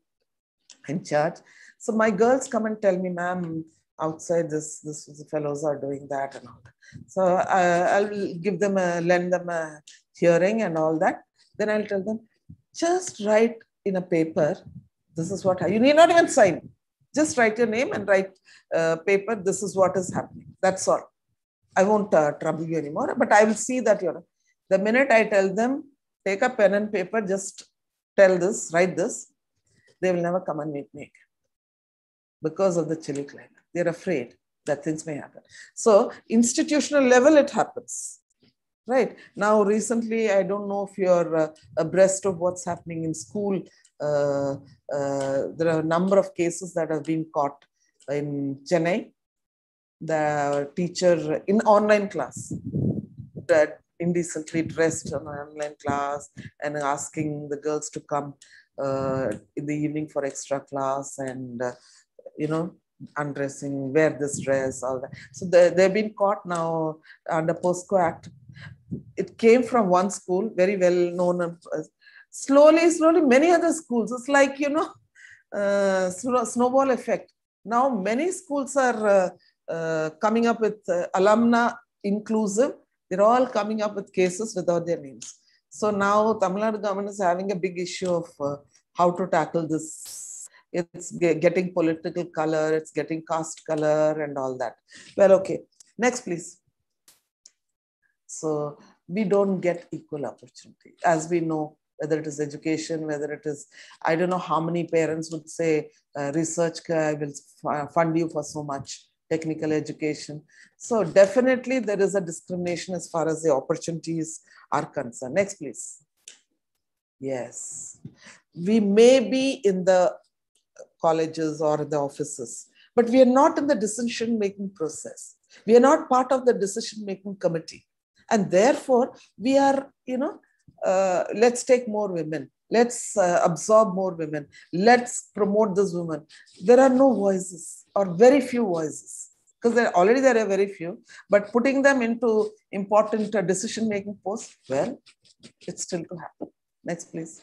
in charge. So my girls come and tell me, ma'am, outside this the fellows are doing that and all that. So I'll give them lend them a hearing and all that. Then I'll tell them, just write in a paper, this is what, you need not even sign. Just write your name and write paper, this is what is happening. That's all. I won't trouble you anymore, but I will see that the minute I tell them, take a pen and paper, just tell this, write this, they will never come and meet me again because of the chilly climate. They're afraid that things may happen. So institutional level, it happens. Right. Now, recently, I don't know if you're abreast of what's happening in school. There are a number of cases that have been caught in Chennai. The teacher in online class that indecently dressed on an online class and asking the girls to come in the evening for extra class and, undressing, wear this dress, all that. So they've been caught now under POSCO Act. It came from one school, very well known. Slowly, many other schools. It's like, snowball effect. Now, many schools are coming up with alumna inclusive. They're all coming up with cases without their names. So now Tamil Nadu government is having a big issue of how to tackle this. It's getting political color, it's getting caste color and all that. Well, okay. Next, please. So we don't get equal opportunity. As we know, whether it is education, whether it is, I don't know how many parents would say, research, I will fund you for so much. Technical education. So definitely there is a discrimination as far as the opportunities are concerned. Next, please. Yes. We may be in the colleges or the offices, but we are not in the decision-making process. We are not part of the decision-making committee. And therefore, we are, let's take more women. Let's absorb more women. Let's promote this woman. There are no voices or very few voices because there are very few, but putting them into important decision-making posts, well, it's still to happen. Next, please.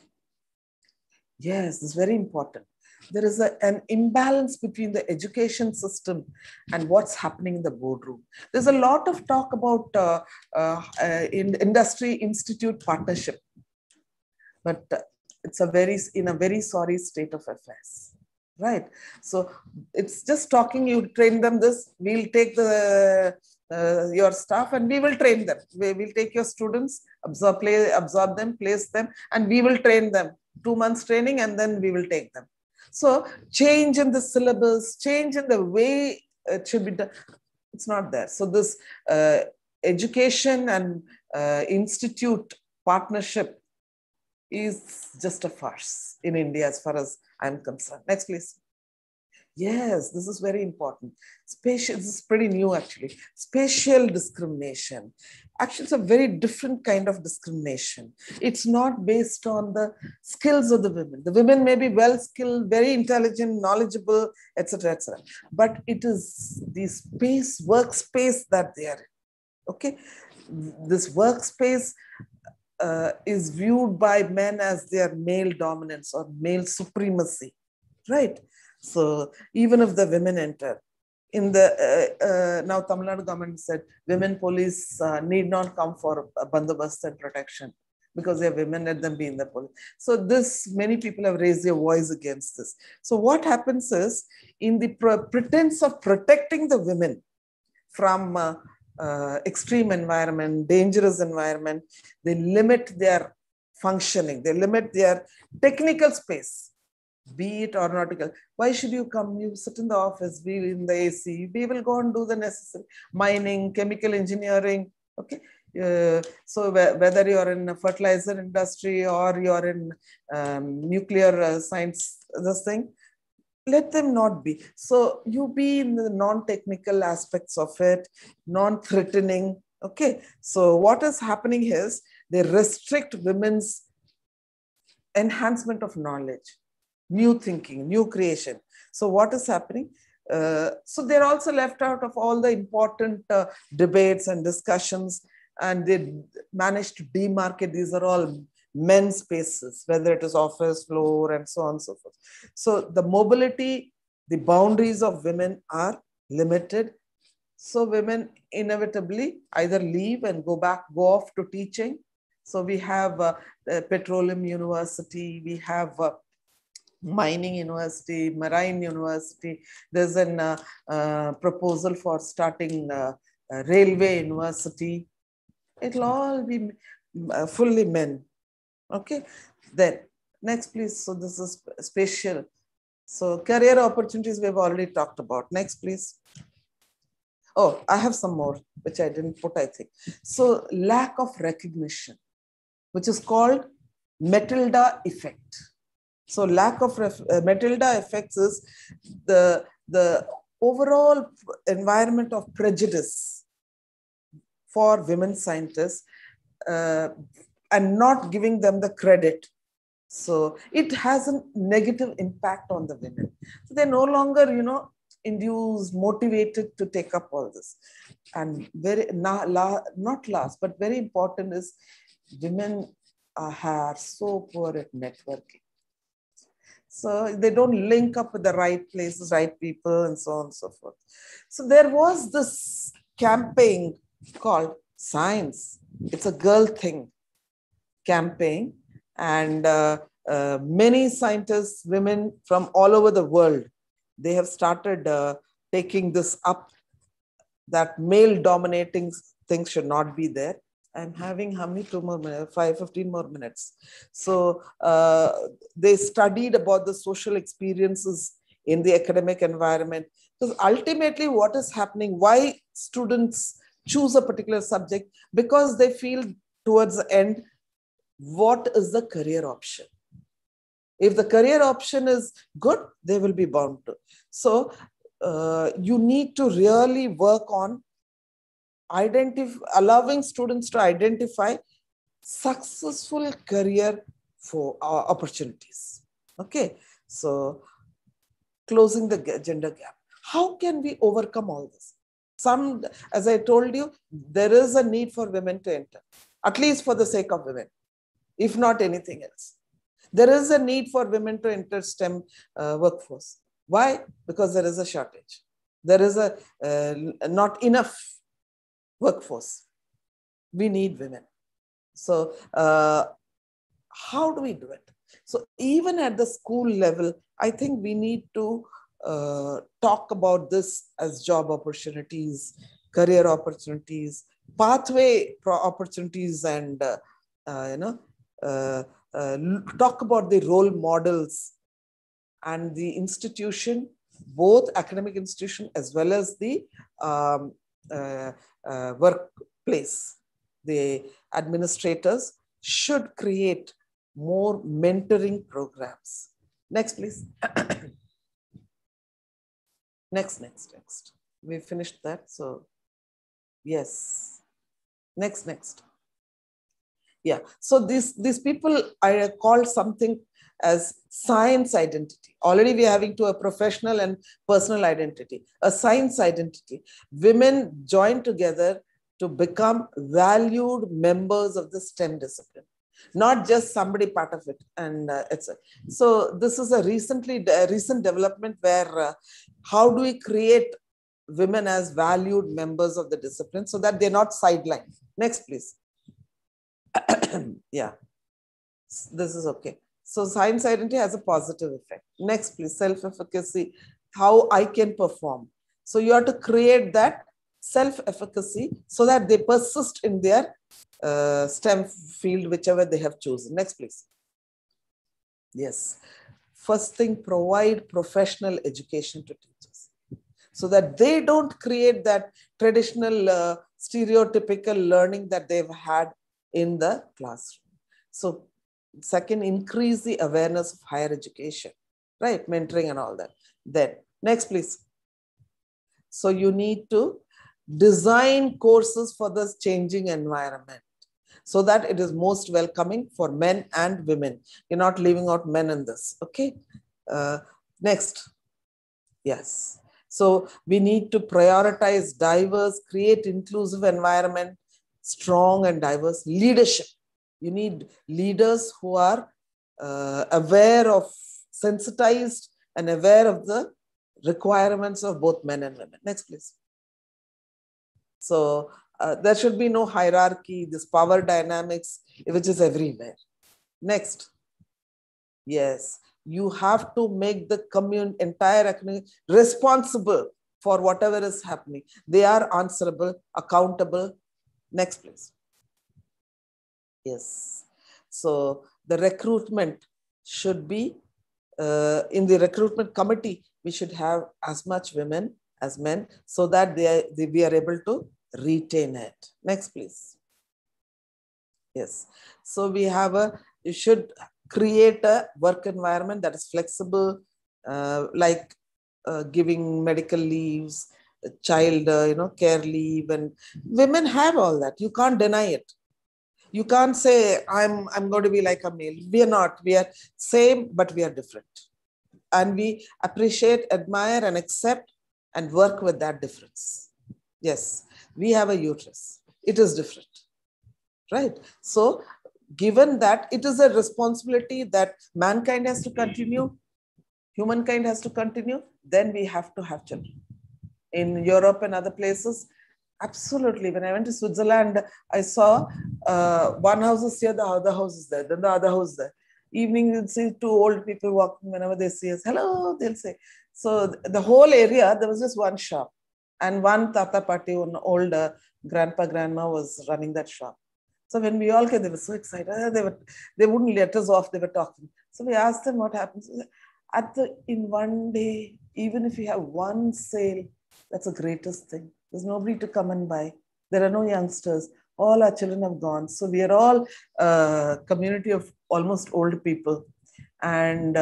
Yes, this is very important. There is an imbalance between the education system and what's happening in the boardroom. There's a lot of talk about in industry institute partnership, but it's in a very sorry state of affairs, right? So it's just talking, you train them this, we'll take your staff and we will train them. We will take your students, absorb them, place them, and we will train them. 2 months training and then we will take them. So change in the syllabus, change in the way it should be done, it's not there. So this education and institute partnership is just a farce in India as far as I'm concerned. Next, please. Yes, this is very important. This is pretty new actually. Spatial discrimination. Actually, it's a very different kind of discrimination. It's not based on the skills of the women. The women may be well skilled, very intelligent, knowledgeable, etc., etc. But it is the workspace that they are in. Okay, this workspace is viewed by men as their male dominance or male supremacy, right? So even if the women enter, in the now Tamil Nadu government said women police need not come for bandobast and protection because they're women, let them be in the police. So many people have raised their voice against this. So what happens is, in the pretense of protecting the women from extreme environment, dangerous environment, they limit their functioning, they limit their technical space, be it aeronautical. Why should you come? You sit in the office, be in the AC, we will go and do the necessary mining, chemical engineering, okay? So whether you're in a fertilizer industry or you're in nuclear science, this thing, let them not be. So you be in the non-technical aspects of it, non-threatening, Okay, so what is happening is they restrict women's enhancement of knowledge, new thinking, new creation. So what is happening? So they're also left out of all the important debates and discussions, and they managed to demarcate these are all men's spaces, whether it is office floor and so on and so forth. So the mobility, the boundaries of women are limited. So women inevitably either leave and go off to teaching. So we have Petroleum University, we have Mining University, Marine University. There's a proposal for starting Railway University. It'll all be fully men. Okay, then next please. So this is spatial. So career opportunities we've already talked about. Next please. Oh, I have some more, which I didn't put, I think. So lack of recognition, which is called Matilda effect. So lack of Matilda effects is the overall environment of prejudice for women scientists and not giving them the credit. So it has a negative impact on the women. So they're no longer, induced, motivated to take up all this. And not last, but very important is women are so poor at networking. So they don't link up with the right places, right people, and so on and so forth. So there was this campaign called Science. It's a girl thing campaign. And many scientists, women from all over the world, they have started taking this up, that male dominating things should not be there. I'm having how many 2 more minutes, 15 more minutes. So they studied about the social experiences in the academic environment. Because ultimately what is happening, why students choose a particular subject? Because they feel towards the end, what is the career option? If the career option is good, they will be bound to. So you need to really work on allowing students to identify successful career for opportunities. Okay, so closing the gender gap. How can we overcome all this? As I told you, there is a need for women to enter, at least for the sake of women, if not anything else. There is a need for women to enter STEM workforce. Why? Because there is a shortage. There is not enough workforce. We need women. So how do we do it? So even at the school level, I think we need to talk about this as job opportunities, career opportunities, pathway opportunities, and talk about the role models and the institution, both academic institution as well as the workplace. The administrators should create more mentoring programs. Next, please. Next. We finished that. So, yes. Next. Yeah. So these people are called something as science identity. Already we are having to a professional and personal identity, a science identity. Women join together to become valued members of the STEM discipline, not just somebody part of it. And so this is a recent development where how do we create women as valued members of the discipline so that they're not sidelined? Next, please. Yeah, this is okay. So science identity has a positive effect. Next, please, self-efficacy, how I can perform. So you have to create that self-efficacy so that they persist in their STEM field, whichever they have chosen. Next, please. Yes. First thing, provide professional education to teachers so that they don't create that traditional stereotypical learning that they've had in the classroom. So second, increase the awareness of higher education, right? Mentoring and all that. Then next, please. So you need to design courses for this changing environment so that it is most welcoming for men and women. You're not leaving out men in this, okay? Next. Yes. So we need to prioritize diverse, create inclusive environment, strong and diverse leadership. You need leaders who are aware of, sensitized and aware of the requirements of both men and women. Next, please. So there should be no hierarchy, this power dynamics, which is everywhere. Next. Yes, you have to make the entire community responsible for whatever is happening. They are answerable, accountable. Next, please. Yes. So the recruitment should be, in the recruitment committee, we should have as much women as men so that we are able to retain it. Next, please. Yes. So we have you should create a work environment that is flexible, like giving medical leaves, child, care leave, and women have all that. You can't deny it. You can't say, I'm going to be like a male. We are not. We are same, but we are different. And we appreciate, admire, and accept and work with that difference. Yes, we have a uterus. It is different, right? So given that it is a responsibility that mankind has to continue, humankind has to continue, then we have to have children. In Europe and other places, absolutely. When I went to Switzerland, I saw one house is here, the other house is there, then the other house there. Evening, you'll see two old people walking. Whenever they see us, hello, they'll say. So the whole area, there was just one shop. And one tata party, one old grandpa, grandma was running that shop. So when we all came, they were so excited. They wouldn't let us off. They were talking. So we asked them what happens. In one day, even if you have one sale, that's the greatest thing. There's nobody to come and buy. There are no youngsters. All our children have gone. So we are all a community of almost old people. And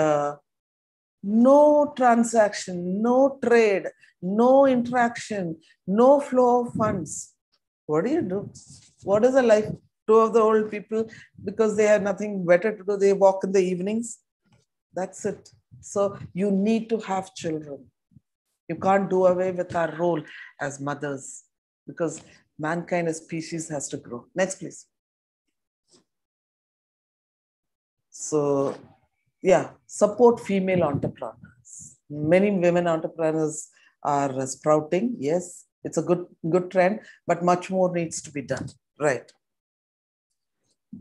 no transaction, no trade, no interaction, no flow of funds. What do? What is the life? Two of the old people, because they have nothing better to do, they walk in the evenings. That's it. So you need to have children. You can't do away with our role as mothers because mankind as species has to grow. Next, please. So, yeah, support female entrepreneurs. Many women entrepreneurs are sprouting. Yes, it's a good trend, but much more needs to be done. Right.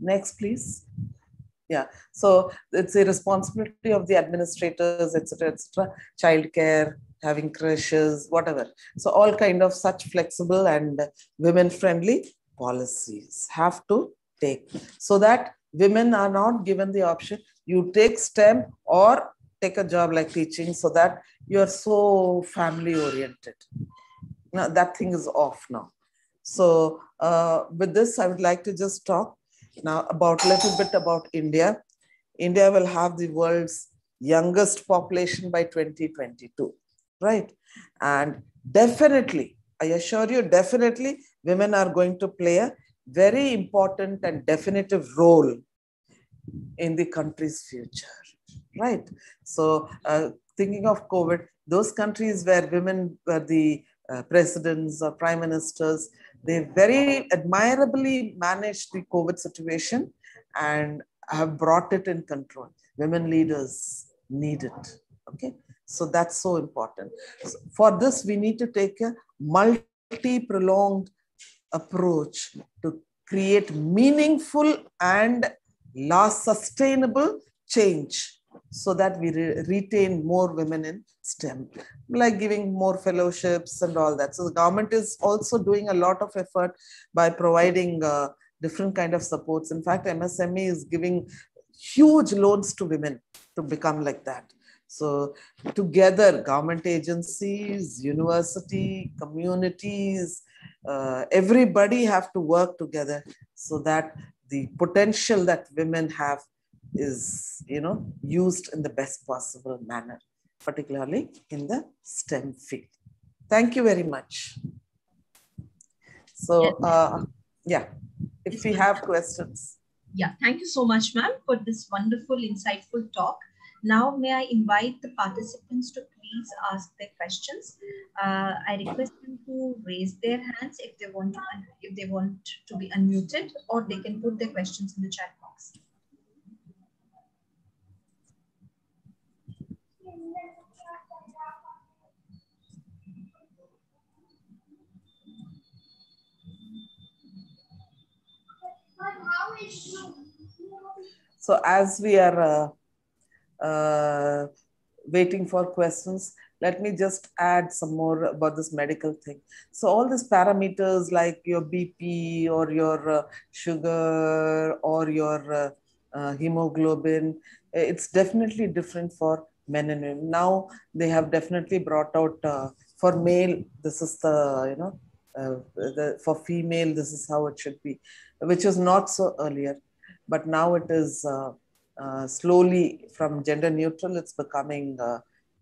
Next, please. Yeah, so it's a responsibility of the administrators, etc., childcare, having creches, whatever. So all kind of such flexible and women-friendly policies have to take so that women are not given the option. You take STEM or take a job like teaching so that you're so family-oriented. Now that thing is off now. So with this, I would like to just talk now about a little bit about India. India will have the world's youngest population by 2022, right? And definitely, I assure you, definitely women are going to play a very important and definitive role in the country's future, right? So thinking of COVID, those countries where women were the presidents or prime ministers, they very admirably managed the COVID situation and have brought it in control. Women leaders need it, okay? So that's so important. So for this, we need to take a multi-pronged approach to create meaningful and sustainable change so that we retain more women in STEM, like giving more fellowships and all that. So the government is also doing a lot of effort by providing different kind of supports. In fact, MSME is giving huge loans to women to become like that. So together, government agencies, university, communities, everybody have to work together so that the potential that women have is, used in the best possible manner, particularly in the STEM field. Thank you very much. So, yeah, if we have questions. Yeah, thank you so much, ma'am, for this wonderful, insightful talk. Now, may I invite the participants to please ask their questions. I request them to raise their hands if they want to be unmuted, or they can put their questions in the chat box. So as we are waiting for questions, let me just add some more about this medical thing. So all these parameters like your BP or your sugar or your hemoglobin, it's definitely different for men and women. Now they have definitely brought out for male, this is the, for female, this is how it should be, which was not so earlier. But now it is slowly from gender neutral, it's becoming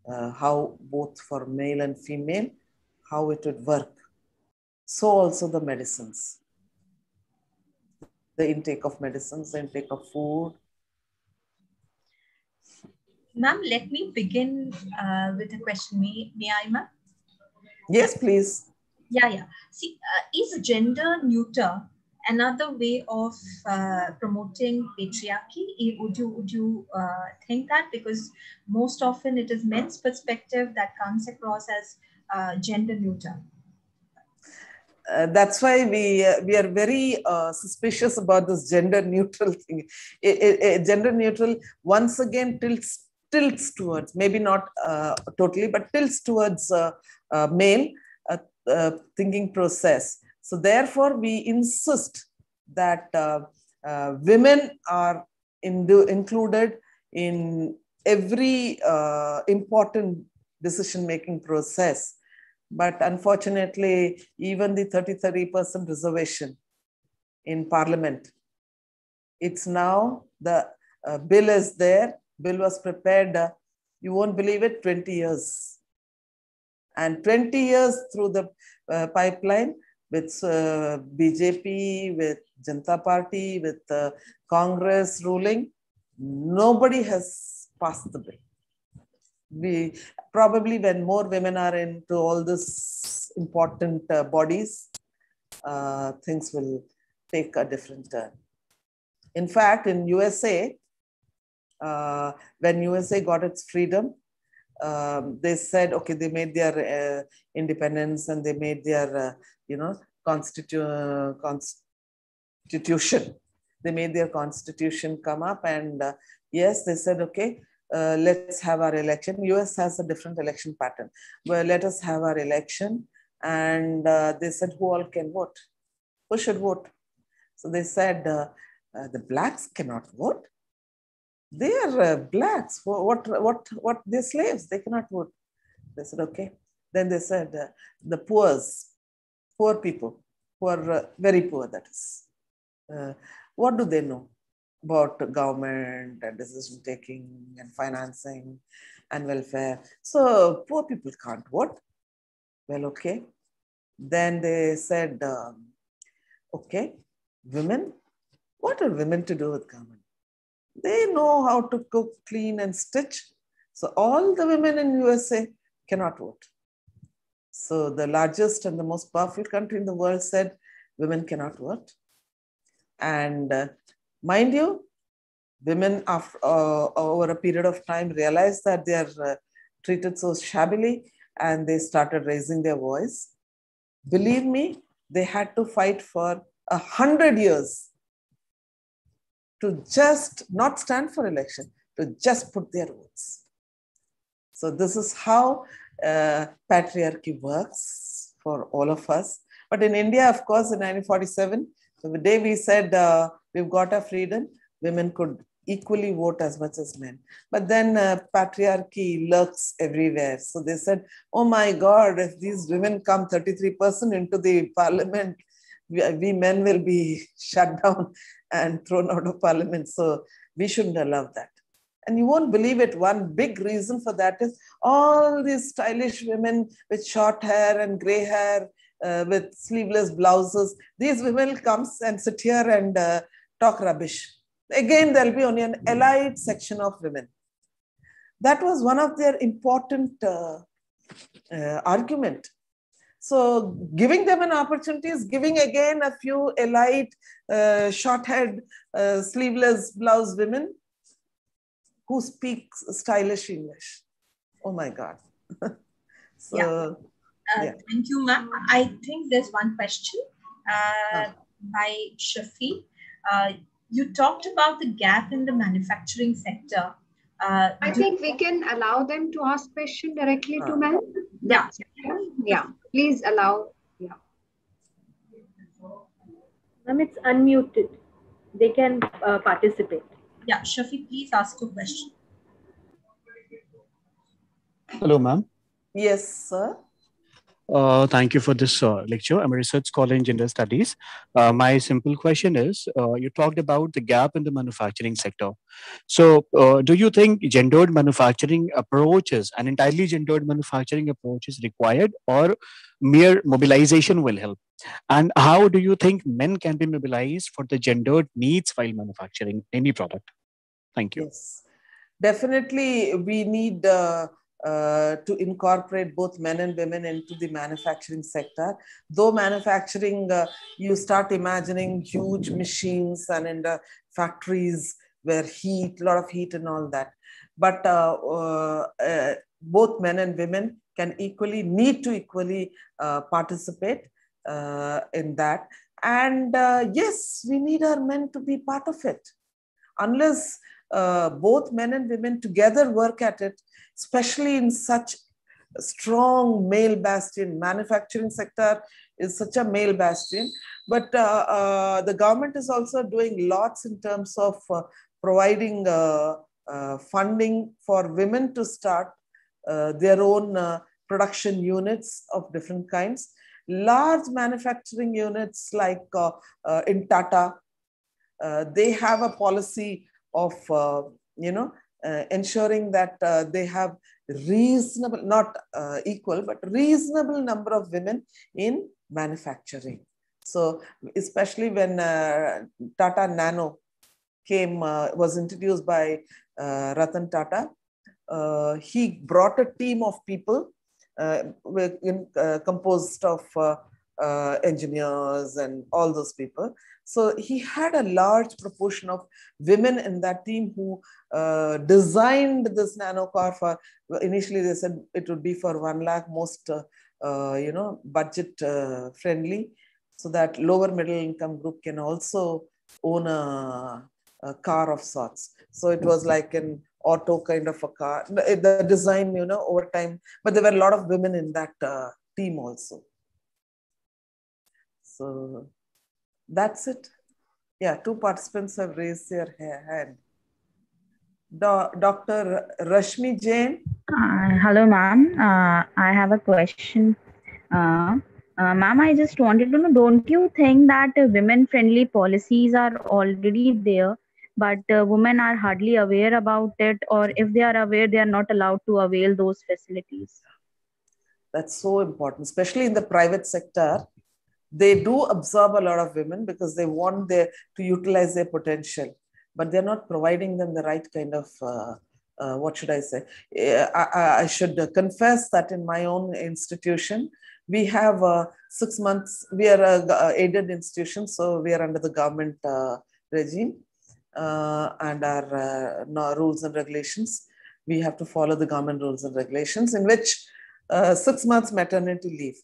how both for male and female, how it would work. So also the medicines, the intake of medicines, the intake of food. Ma'am, let me begin with a question. May I, ma'am? Yes, please. Yeah. See, is gender neuter another way of promoting patriarchy? Would you think that? Because most often it is men's perspective that comes across as gender neuter. That's why we are very suspicious about this gender neutral thing. Gender neutral once again tilts towards, maybe not totally, but tilts towards male thinking process. So therefore, we insist that women are included in every important decision-making process. But unfortunately, even the 30% reservation in Parliament, it's now the bill is there. Bill was prepared, you won't believe it, 20 years. And 20 years through the pipeline with BJP, with Janata Party, with Congress ruling, nobody has passed the bill. We probably, when more women are into all this important bodies, things will take a different turn. In fact, in USA, when USA got its freedom, they said, okay, they made their independence and they made their, constitution. They made their constitution come up, and yes, they said, okay, let's have our election. US has a different election pattern. Well, let us have our election. And they said, who all can vote? Who should vote? So they said, the blacks cannot vote. They are blacks. What? They're slaves. They cannot vote. They said, okay. Then they said, the poor people, who are very poor, that is. What do they know about government and decision taking and financing and welfare? So poor people can't vote. Well, okay. Then they said, okay, women, what are women to do with government? They know how to cook, clean, and stitch. So all the women in USA cannot vote. So the largest and the most powerful country in the world said, women cannot vote. And mind you, women after, over a period of time realized that they are treated so shabbily, and they started raising their voice. Believe me, they had to fight for 100 years to just not stand for election, to just put their votes. So this is how patriarchy works for all of us. But in India, of course, in 1947, so the day we said we've got our freedom, women could equally vote as much as men. But then patriarchy lurks everywhere. So they said, oh my God, if these women come 33% into the parliament, we men will be shut down and thrown out of parliament. So we shouldn't allow that. And you won't believe it, one big reason for that is all these stylish women with short hair and gray hair, with sleeveless blouses. These women comes and sit here and talk rubbish. Again, there'll be only an elite section of women. That was one of their important argument. So giving them an opportunity is giving again a few elite, short-haired, sleeveless blouse women who speak stylish English. Oh my God. So, thank you, ma'am. I think there's one question by Shafi. You talked about the gap in the manufacturing sector. I think we can allow them to ask question directly to ma'am. Yeah. Please allow. Yeah. Ma'am, it's unmuted. They can participate. Yeah, Shafi, please ask your question. Hello, ma'am. Yes, sir. Thank you for this lecture. I'm a research scholar in gender studies. My simple question is, you talked about the gap in the manufacturing sector. So do you think gendered manufacturing approaches, an entirely gendered manufacturing approach is required, or mere mobilization will help? And how do you think men can be mobilized for the gendered needs while manufacturing any product? Thank you. Yes, definitely we need to incorporate both men and women into the manufacturing sector. Though manufacturing, you start imagining huge machines and in the factories where heat, a lot of heat and all that. But both men and women can need to equally participate in that. And yes, we need our men to be part of it. Unless both men and women together work at it, especially in such a strong male bastion. Manufacturing sector is such a male bastion, but the government is also doing lots in terms of providing funding for women to start their own production units of different kinds. Large manufacturing units like in Tata, they have a policy of, ensuring that they have reasonable, not equal, but reasonable number of women in manufacturing. So especially when Tata Nano was introduced by Ratan Tata, he brought a team of people composed of engineers and all those people. So he had a large proportion of women in that team who designed this nano car for, initially they said it would be for 1 lakh, most, budget friendly, so that lower middle income group can also own a car of sorts. So it was like an auto kind of a car, the design, over time, but there were a lot of women in that team also. So that's it. Yeah, 2 participants have raised their hand. Dr. Rashmi Jain. Hello, ma'am. I have a question. Ma'am, I just wanted to know, don't you think that women-friendly policies are already there, but women are hardly aware about it, or if they are aware, they are not allowed to avail those facilities? That's so important, especially in the private sector. They do absorb a lot of women because they want to utilize their potential, but they're not providing them the right kind of, what should I say? I should confess that in my own institution, we have 6 months, we are an aided institution, so we are under the government regime and our rules and regulations. We have to follow the government rules and regulations, in which 6 months maternity leave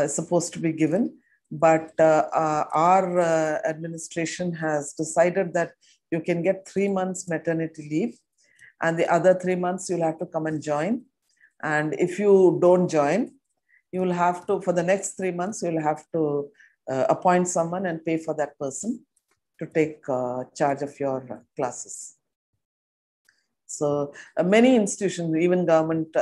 is supposed to be given. But our administration has decided that you can get 3 months maternity leave, and the other 3 months you'll have to come and join. And if you don't join, you will have to, for the next 3 months, you'll have to appoint someone and pay for that person to take charge of your classes. So many institutions, even government,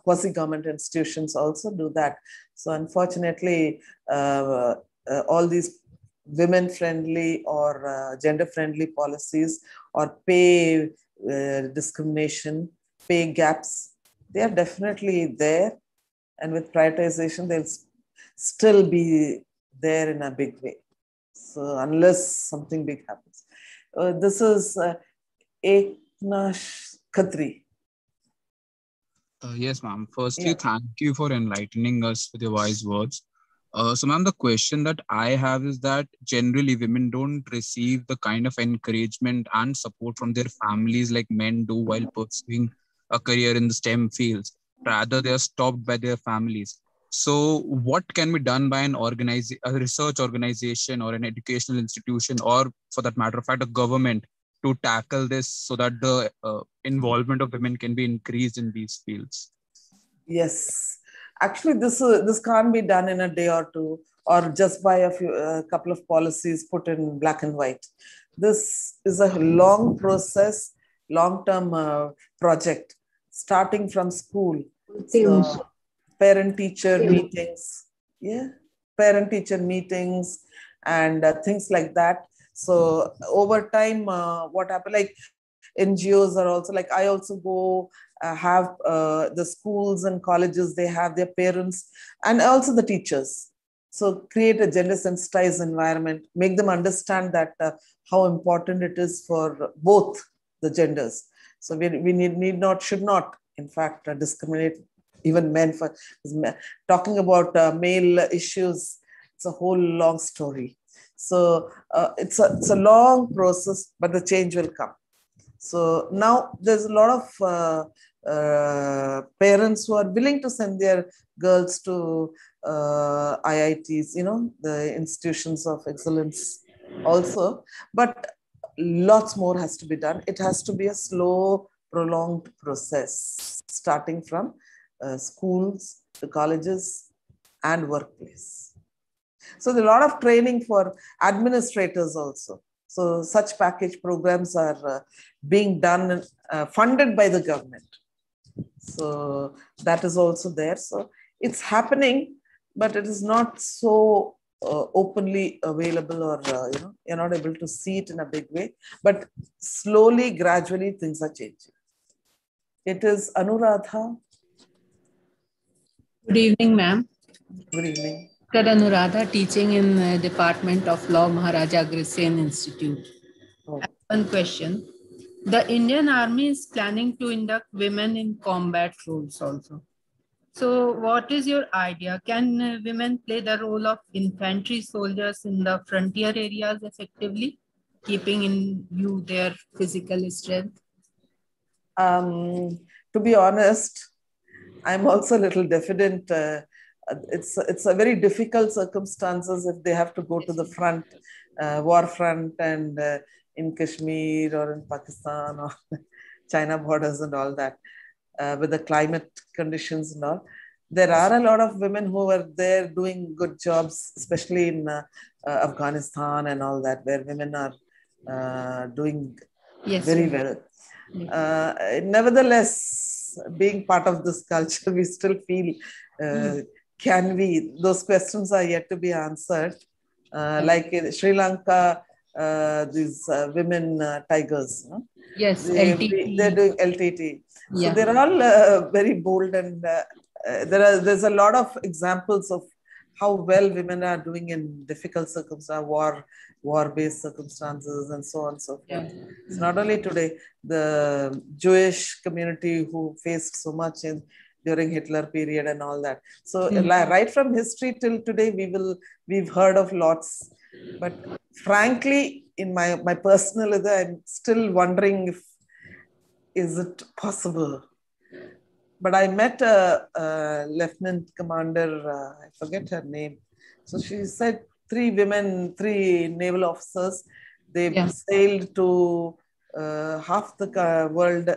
quasi-government institutions also do that. So unfortunately, all these women-friendly or gender-friendly policies or pay discrimination, pay gaps, they are definitely there. And with privatization, still be there in a big way. So unless something big happens. This is Eknash Khatri. Yes, ma'am. Firstly, thank you for enlightening us with your wise words. So, ma'am, the question that I have is that generally women don't receive the kind of encouragement and support from their families like men do while pursuing a career in the STEM fields. Rather, they are stopped by their families. So, what can be done by a research organization or an educational institution, or for that matter of fact, a government, to tackle this so that the involvement of women can be increased in these fields? Yes, actually, this can't be done in a day or two, or just by a couple of policies put in black and white. This is a long process, long-term project, starting from school. So, parent-teacher meetings, parent-teacher meetings, and things like that. So over time, what happened? Like NGOs are also like, I also go have the schools and colleges, they have their parents and also the teachers. So create a gender sensitized environment, make them understand that how important it is for both the genders. So we should not, in fact, discriminate even men for talking about male issues. It's a whole long story. So it's a long process, but the change will come. So now there's a lot of parents who are willing to send their girls to IITs, the institutions of excellence also, but lots more has to be done. It has to be a slow, prolonged process, starting from schools, the colleges, and workplace. So there's a lot of training for administrators also. So such package programs are being done, funded by the government. So that is also there. So it's happening, but it is not so openly available, or you're not able to see it in a big way. But slowly, gradually, things are changing. It is Anuradha. Good evening, ma'am. Good evening. Dr. Anuradha, teaching in the Department of Law, Maharaja Agrissean Institute. Oh. One question. The Indian Army is planning to induct women in combat roles also. So what is your idea? Can women play the role of infantry soldiers in the frontier areas effectively, keeping in view their physical strength? To be honest, I'm also a little diffident. It's a very difficult circumstances if they have to go to the front, war front, and in Kashmir or in Pakistan or China borders and all that, with the climate conditions and all. There are a lot of women who are there doing good jobs, especially in Afghanistan and all that, where women are doing very well. Nevertheless, being part of this culture, we still feel, those questions are yet to be answered. Like in Sri Lanka, these women tigers, yes, LTT. They're doing LTT. So they're all very bold, and there's a lot of examples of how well women are doing in difficult circumstances, war-based circumstances, and so on and so forth. It's not only today, the Jewish community who faced so much during Hitler period and all that. So right from history till today, we've heard of lots. But frankly, in my personal, I'm still wondering is it possible? But I met a lieutenant commander, I forget her name. So she said 3 naval officers, they sailed to half the world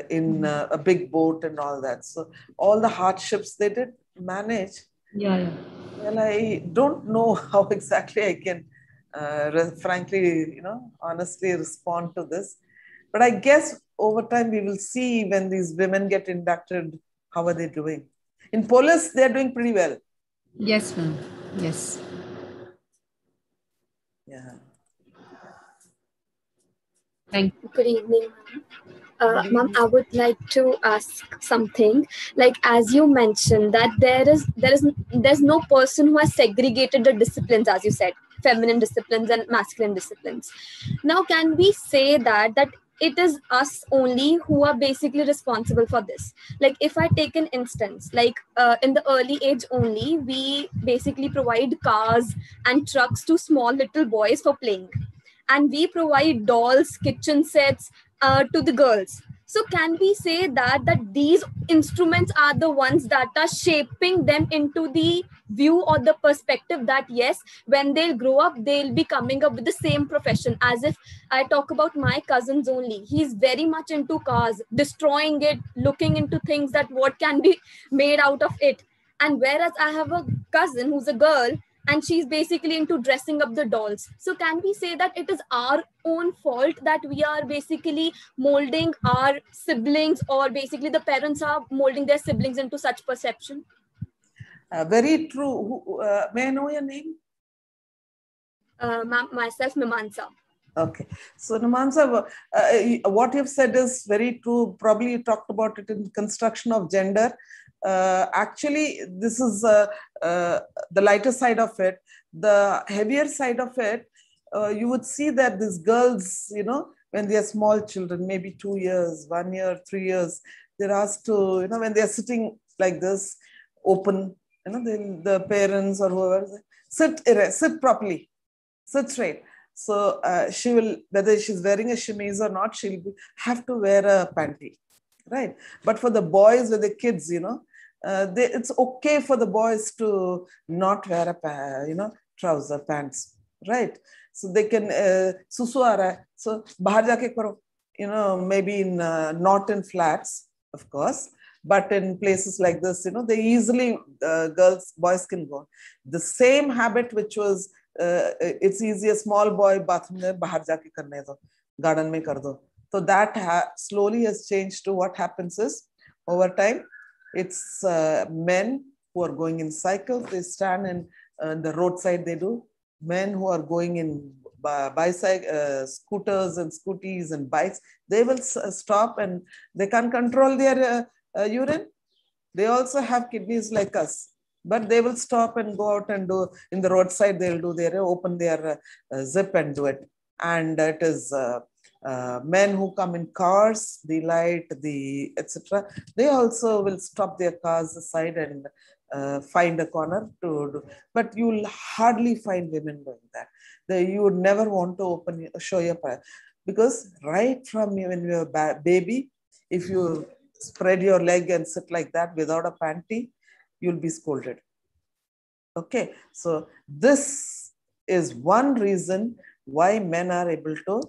in a big boat and all that. So all the hardships they did manage. Well, I don't know how exactly I can, frankly, honestly respond to this. But I guess over time we will see when these women get inducted, how are they doing? In police, they're doing pretty well. Yes, ma'am. Yes. Yeah. Thank you. Good evening, ma'am. Ma'am, I would like to ask something. Like as you mentioned that there's no person who has segregated the disciplines, as you said, feminine disciplines and masculine disciplines. Now, can we say that it is us only who are basically responsible for this? Like if I take an instance, like in the early age only, we basically provide cars and trucks to small little boys for playing, and we provide dolls, kitchen sets to the girls. So can we say that these instruments are the ones that are shaping them into the view or the perspective that yes, when they'll grow up they'll be coming up with the same profession? As if I talk about my cousins only, he's very much into cars, destroying it, looking into things that what can be made out of it. And whereas I have a cousin who's a girl and she's basically into dressing up the dolls. So can we say that it is our own fault that we are basically molding our siblings, or basically the parents are molding their siblings into such perception? Very true. May I know your name? Myself, Mimansa. Okay. So Mimansa, what you've said is very true. Probably you talked about it in construction of gender. Actually, this is the lighter side of it. The heavier side of it, you would see that these girls, you know, when they are small children, maybe 2 years, 1 year, 3 years, they're asked to, you know, when they're sitting like this, open, you know, the parents or whoever, sit properly, sit straight. So she will, whether she's wearing a chemise or not, she'll have to wear a panty, right? But for the boys, with the kids, you know, it's okay for the boys to not wear a trouser, pants, right? So they can susu aa raha hai, so bahar jaake karo, you know, maybe in not in flats, of course, but in places like this, you know, they easily boys can go. The same habit which was it's easy, a small boy bathroom mein bahar jaake karne do, garden mein kar do. So that slowly has changed to what happens is, over time, it's men who are going in cycles, they stand in the roadside, they do. Men who are going in scooters and scooties and bikes, they will stop and they can't control their urine. They also have kidneys like us, but they will stop and go out and do in the roadside. They'll do open their zip and do it. And it is men who come in cars, the light, the etc. They also will stop their cars aside and find a corner to do. But you'll hardly find women doing that. You would never want to show your part, because right from when you're a baby, if you spread your leg and sit like that without a panty, you'll be scolded. Okay, so this is one reason why men are able to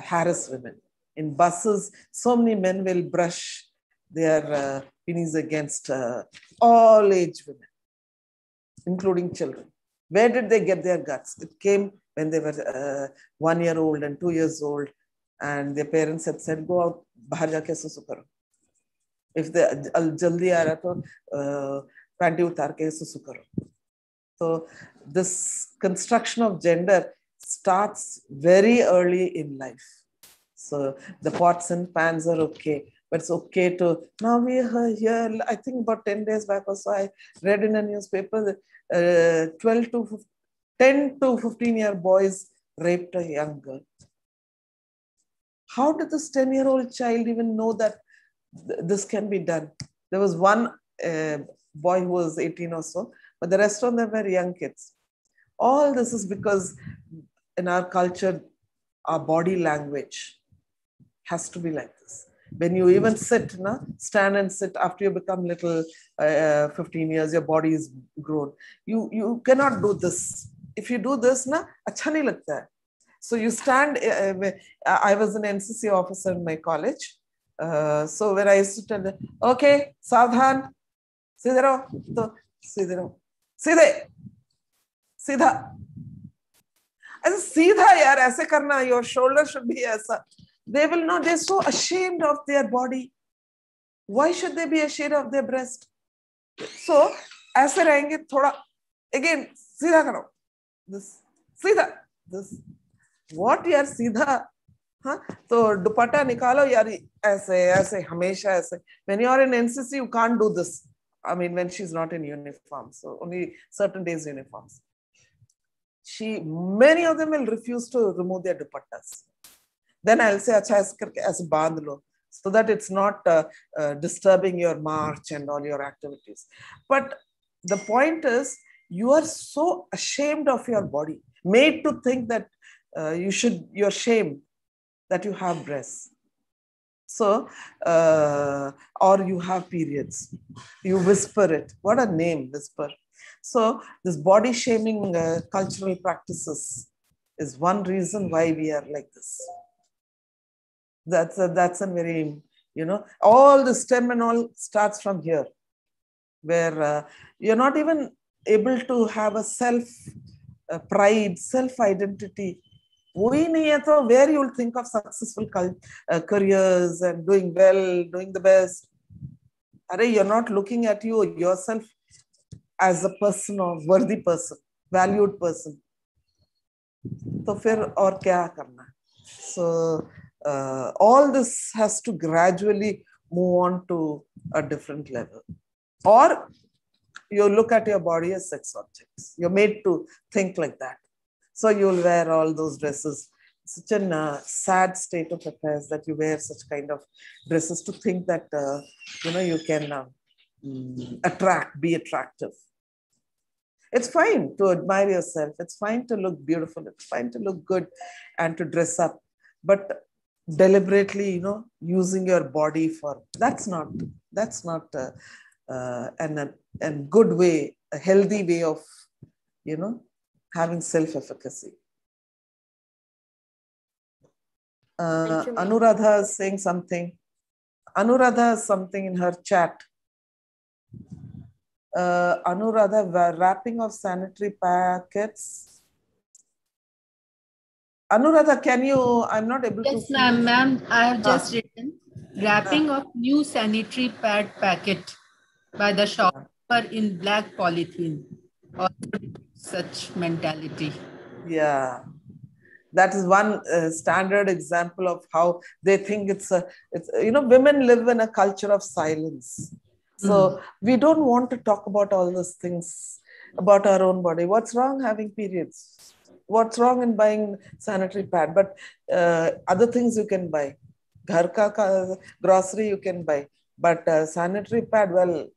harass women. In buses, so many men will brush their penis against all age women, including children. Where did they get their guts? It came when they were 1 year old and 2 years old, and their parents had said, go out, bahar jaake susu karo. If they jaldi aa raha to panty utar ke susu karo. So this construction of gender starts very early in life. So the pots and pans are okay, but it's okay to, now we are here, I think about 10 days back or so, I read in a newspaper that 10 to 15-year boys raped a young girl. How did this 10-year-old child even know that this can be done? There was one boy who was 18 or so, but the rest of them were young kids. All this is because in our culture, our body language has to be like this. When you even sit, stand and sit after you become little, 15 years, your body is grown. You cannot do this. If you do this, acha nahi lagta hai. So you stand, I was an NCC officer in my college. So when I used to tell them, okay, Sadhan, सीधे रहो, तो सीधे रहो, सीधे, सीधा, ऐसे सीधा यार, ऐसे करना, your shoulder should be ऐसा. They will know, they're so ashamed of their body. Why should they be ashamed of their breast? So ऐसे रहेंगे थोड़ा, again, सीधा करो, this, सीधा, this. What यार सीधा? हाँ, तो दुपट्टा निकालो यार, ऐसे ऐसे हमेशा ऐसे. When you are in NCC, you can't do this. I mean, when she's not in uniform, so only certain days uniforms. Many of them will refuse to remove their dupattas. Then I'll say, acha aise karke aise bandh lo, so that it's not disturbing your march and all your activities. But the point is, you are so ashamed of your body, made to think that you're ashamed that you have breasts. So, or you have periods. You whisper it. What a name, whisper. So, this body shaming cultural practices is one reason why we are like this. That's a very, all the stem and all starts from here, where you're not even able to have a self pride, self identity. Where you will think of successful careers and doing well, doing the best. You're not looking at yourself as a person or worthy person, valued person. तो फिर और क्या करना? So all this has to gradually move on to a different level. Or you look at your body as sex objects. You're made to think like that. So you'll wear all those dresses. Such a sad state of affairs that you wear such kind of dresses to think that you can be attractive. It's fine to admire yourself. It's fine to look beautiful. It's fine to look good and to dress up. But deliberately, using your body for that's not a good way, a healthy way of having self-efficacy. Anuradha is saying something. Anuradha has something in her chat. Anuradha, wrapping of sanitary packets. Anuradha, can you? I'm not able to. Yes, ma'am. I have just written wrapping of new sanitary pad packet by the shopkeeper in black polythene. Or such mentality. Yeah. That is one standard example of how they think it's women live in a culture of silence. So we don't want to talk about all those things about our own body. What's wrong having periods? What's wrong in buying sanitary pad? But other things you can buy. Ghar ka grocery you can buy. But sanitary pad, well,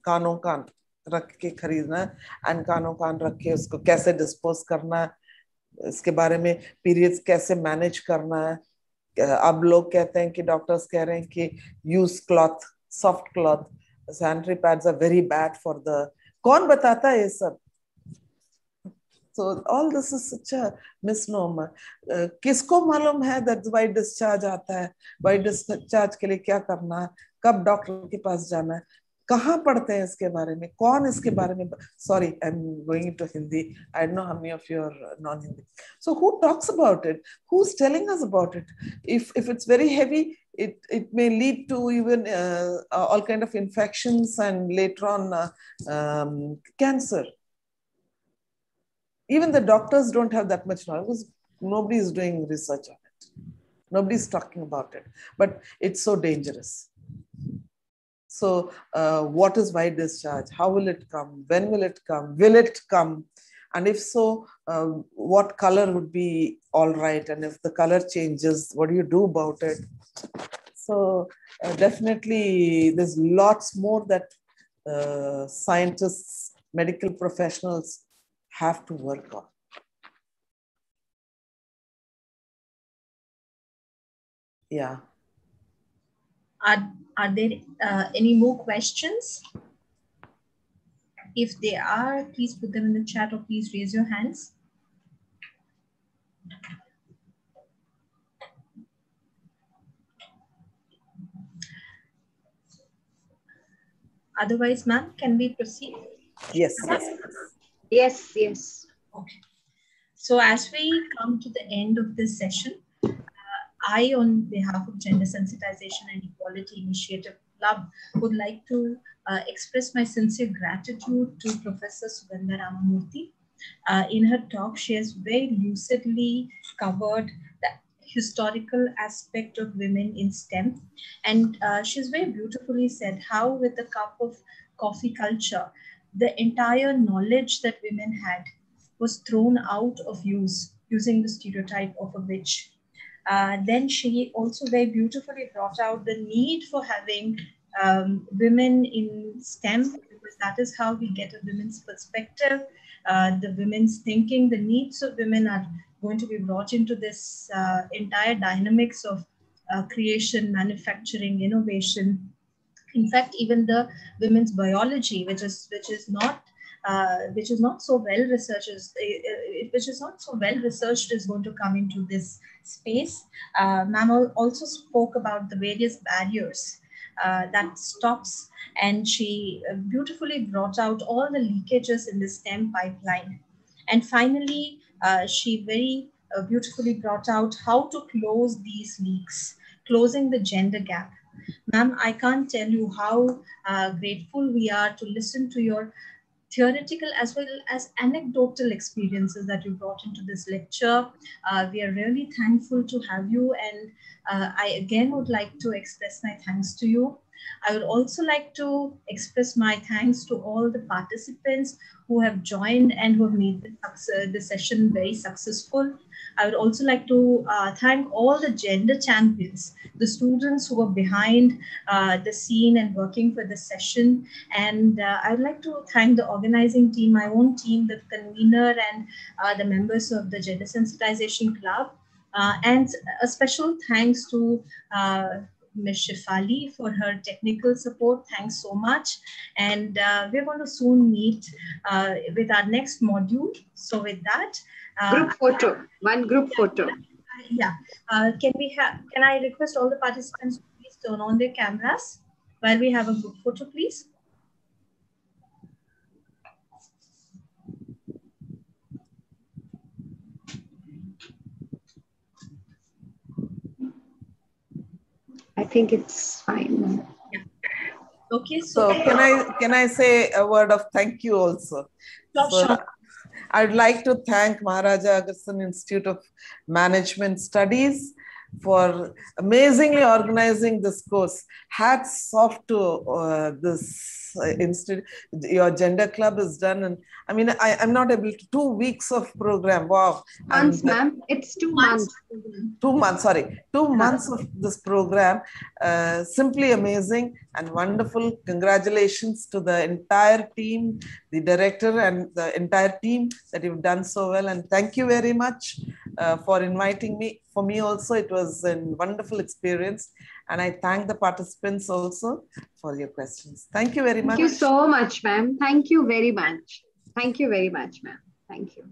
कानों कान रख के खरीदना and कानों कान रख के उसको कैसे dispose करना, इसके बारे में periods कैसे manage करना है. अब लोग कहते हैं कि डॉक्टर्स कह रहे हैं कि use cloth, soft cloth. Sanitary pads are very bad for the. कौन बताता है ये सब? So all this is such a misnomer. किसको मालूम है that white discharge आता है? White discharge के लिए क्या करना है? कब डॉक्टर के पास जाना है? कहाँ पढ़ते हैं इसके बारे में? कौन इसके बारे में? Sorry, I'm going into Hindi. I don't know how many of you are non-Hindi. So who talks about it? Who's telling us about it? If it's very heavy, it may lead to even all kind of infections and later on cancer. Even the doctors don't have that much knowledge because nobody is doing research on it. Nobody's talking about it, but it's so dangerous. So what is white discharge? How will it come? When will it come? Will it come? And if so, what color would be all right? And if the color changes, what do you do about it? So definitely there's lots more that scientists, medical professionals have to work on. Yeah. Are there any more questions? If they are, please put them in the chat or please raise your hands. Otherwise, ma'am, can we proceed? Yes. Yes. Okay. So as we come to the end of this session, I, on behalf of Gender Sensitization and Equality Initiative Club, would like to express my sincere gratitude to Professor Sugandan Murthy. In her talk, she has very lucidly covered the historical aspect of women in STEM. And she's very beautifully said how with the cup of coffee culture, the entire knowledge that women had was thrown out of use using the stereotype of a witch. Then she also very beautifully brought out the need for having women in STEM, because that is how we get a women's perspective, the women's thinking. The needs of women are going to be brought into this entire dynamics of creation, manufacturing, innovation. In fact, even the women's biology, which is not so well researched, is going to come into this space. Ma'am also spoke about the various barriers that stops, and she beautifully brought out all the leakages in the STEM pipeline. And finally, she very beautifully brought out how to close these leaks, closing the gender gap. Ma'am, I can't tell you how grateful we are to listen to your theoretical as well as anecdotal experiences that you brought into this lecture. We are really thankful to have you, and I again would like to express my thanks to you. I would also like to express my thanks to all the participants who have joined and who have made the session very successful. I would also like to thank all the gender champions, the students who were behind the scene and working for the session. And I'd like to thank the organizing team, my own team, the convener, and the members of the Gender Sensitization Club. And a special thanks to Ms. Shifali for her technical support. Thanks so much. And we're going to soon meet with our next module. So with that, group photo, one group photo. Yeah. Can I request all the participants to please turn on their cameras while we have a group photo, please? I think it's fine. Yeah. Okay. So can I say a word of thank you also? Sure. I'd like to thank Maharaja Agastyan Institute of Management Studies for amazingly organizing this course. Hats off to this institute. Your gender club is done, and I mean, I'm not able to. 2 weeks of program. Wow. Months, ma'am. It's 2 months. 2 months. Sorry, 2 months of this program. Simply amazing and wonderful. Congratulations to the entire team, the director, and the entire team that you've done so well. And thank you very much for inviting me. For me also, it was a wonderful experience. And I thank the participants also for your questions. Thank you very much. Thank you so much, ma'am. Thank you very much. Thank you very much, ma'am. Thank you.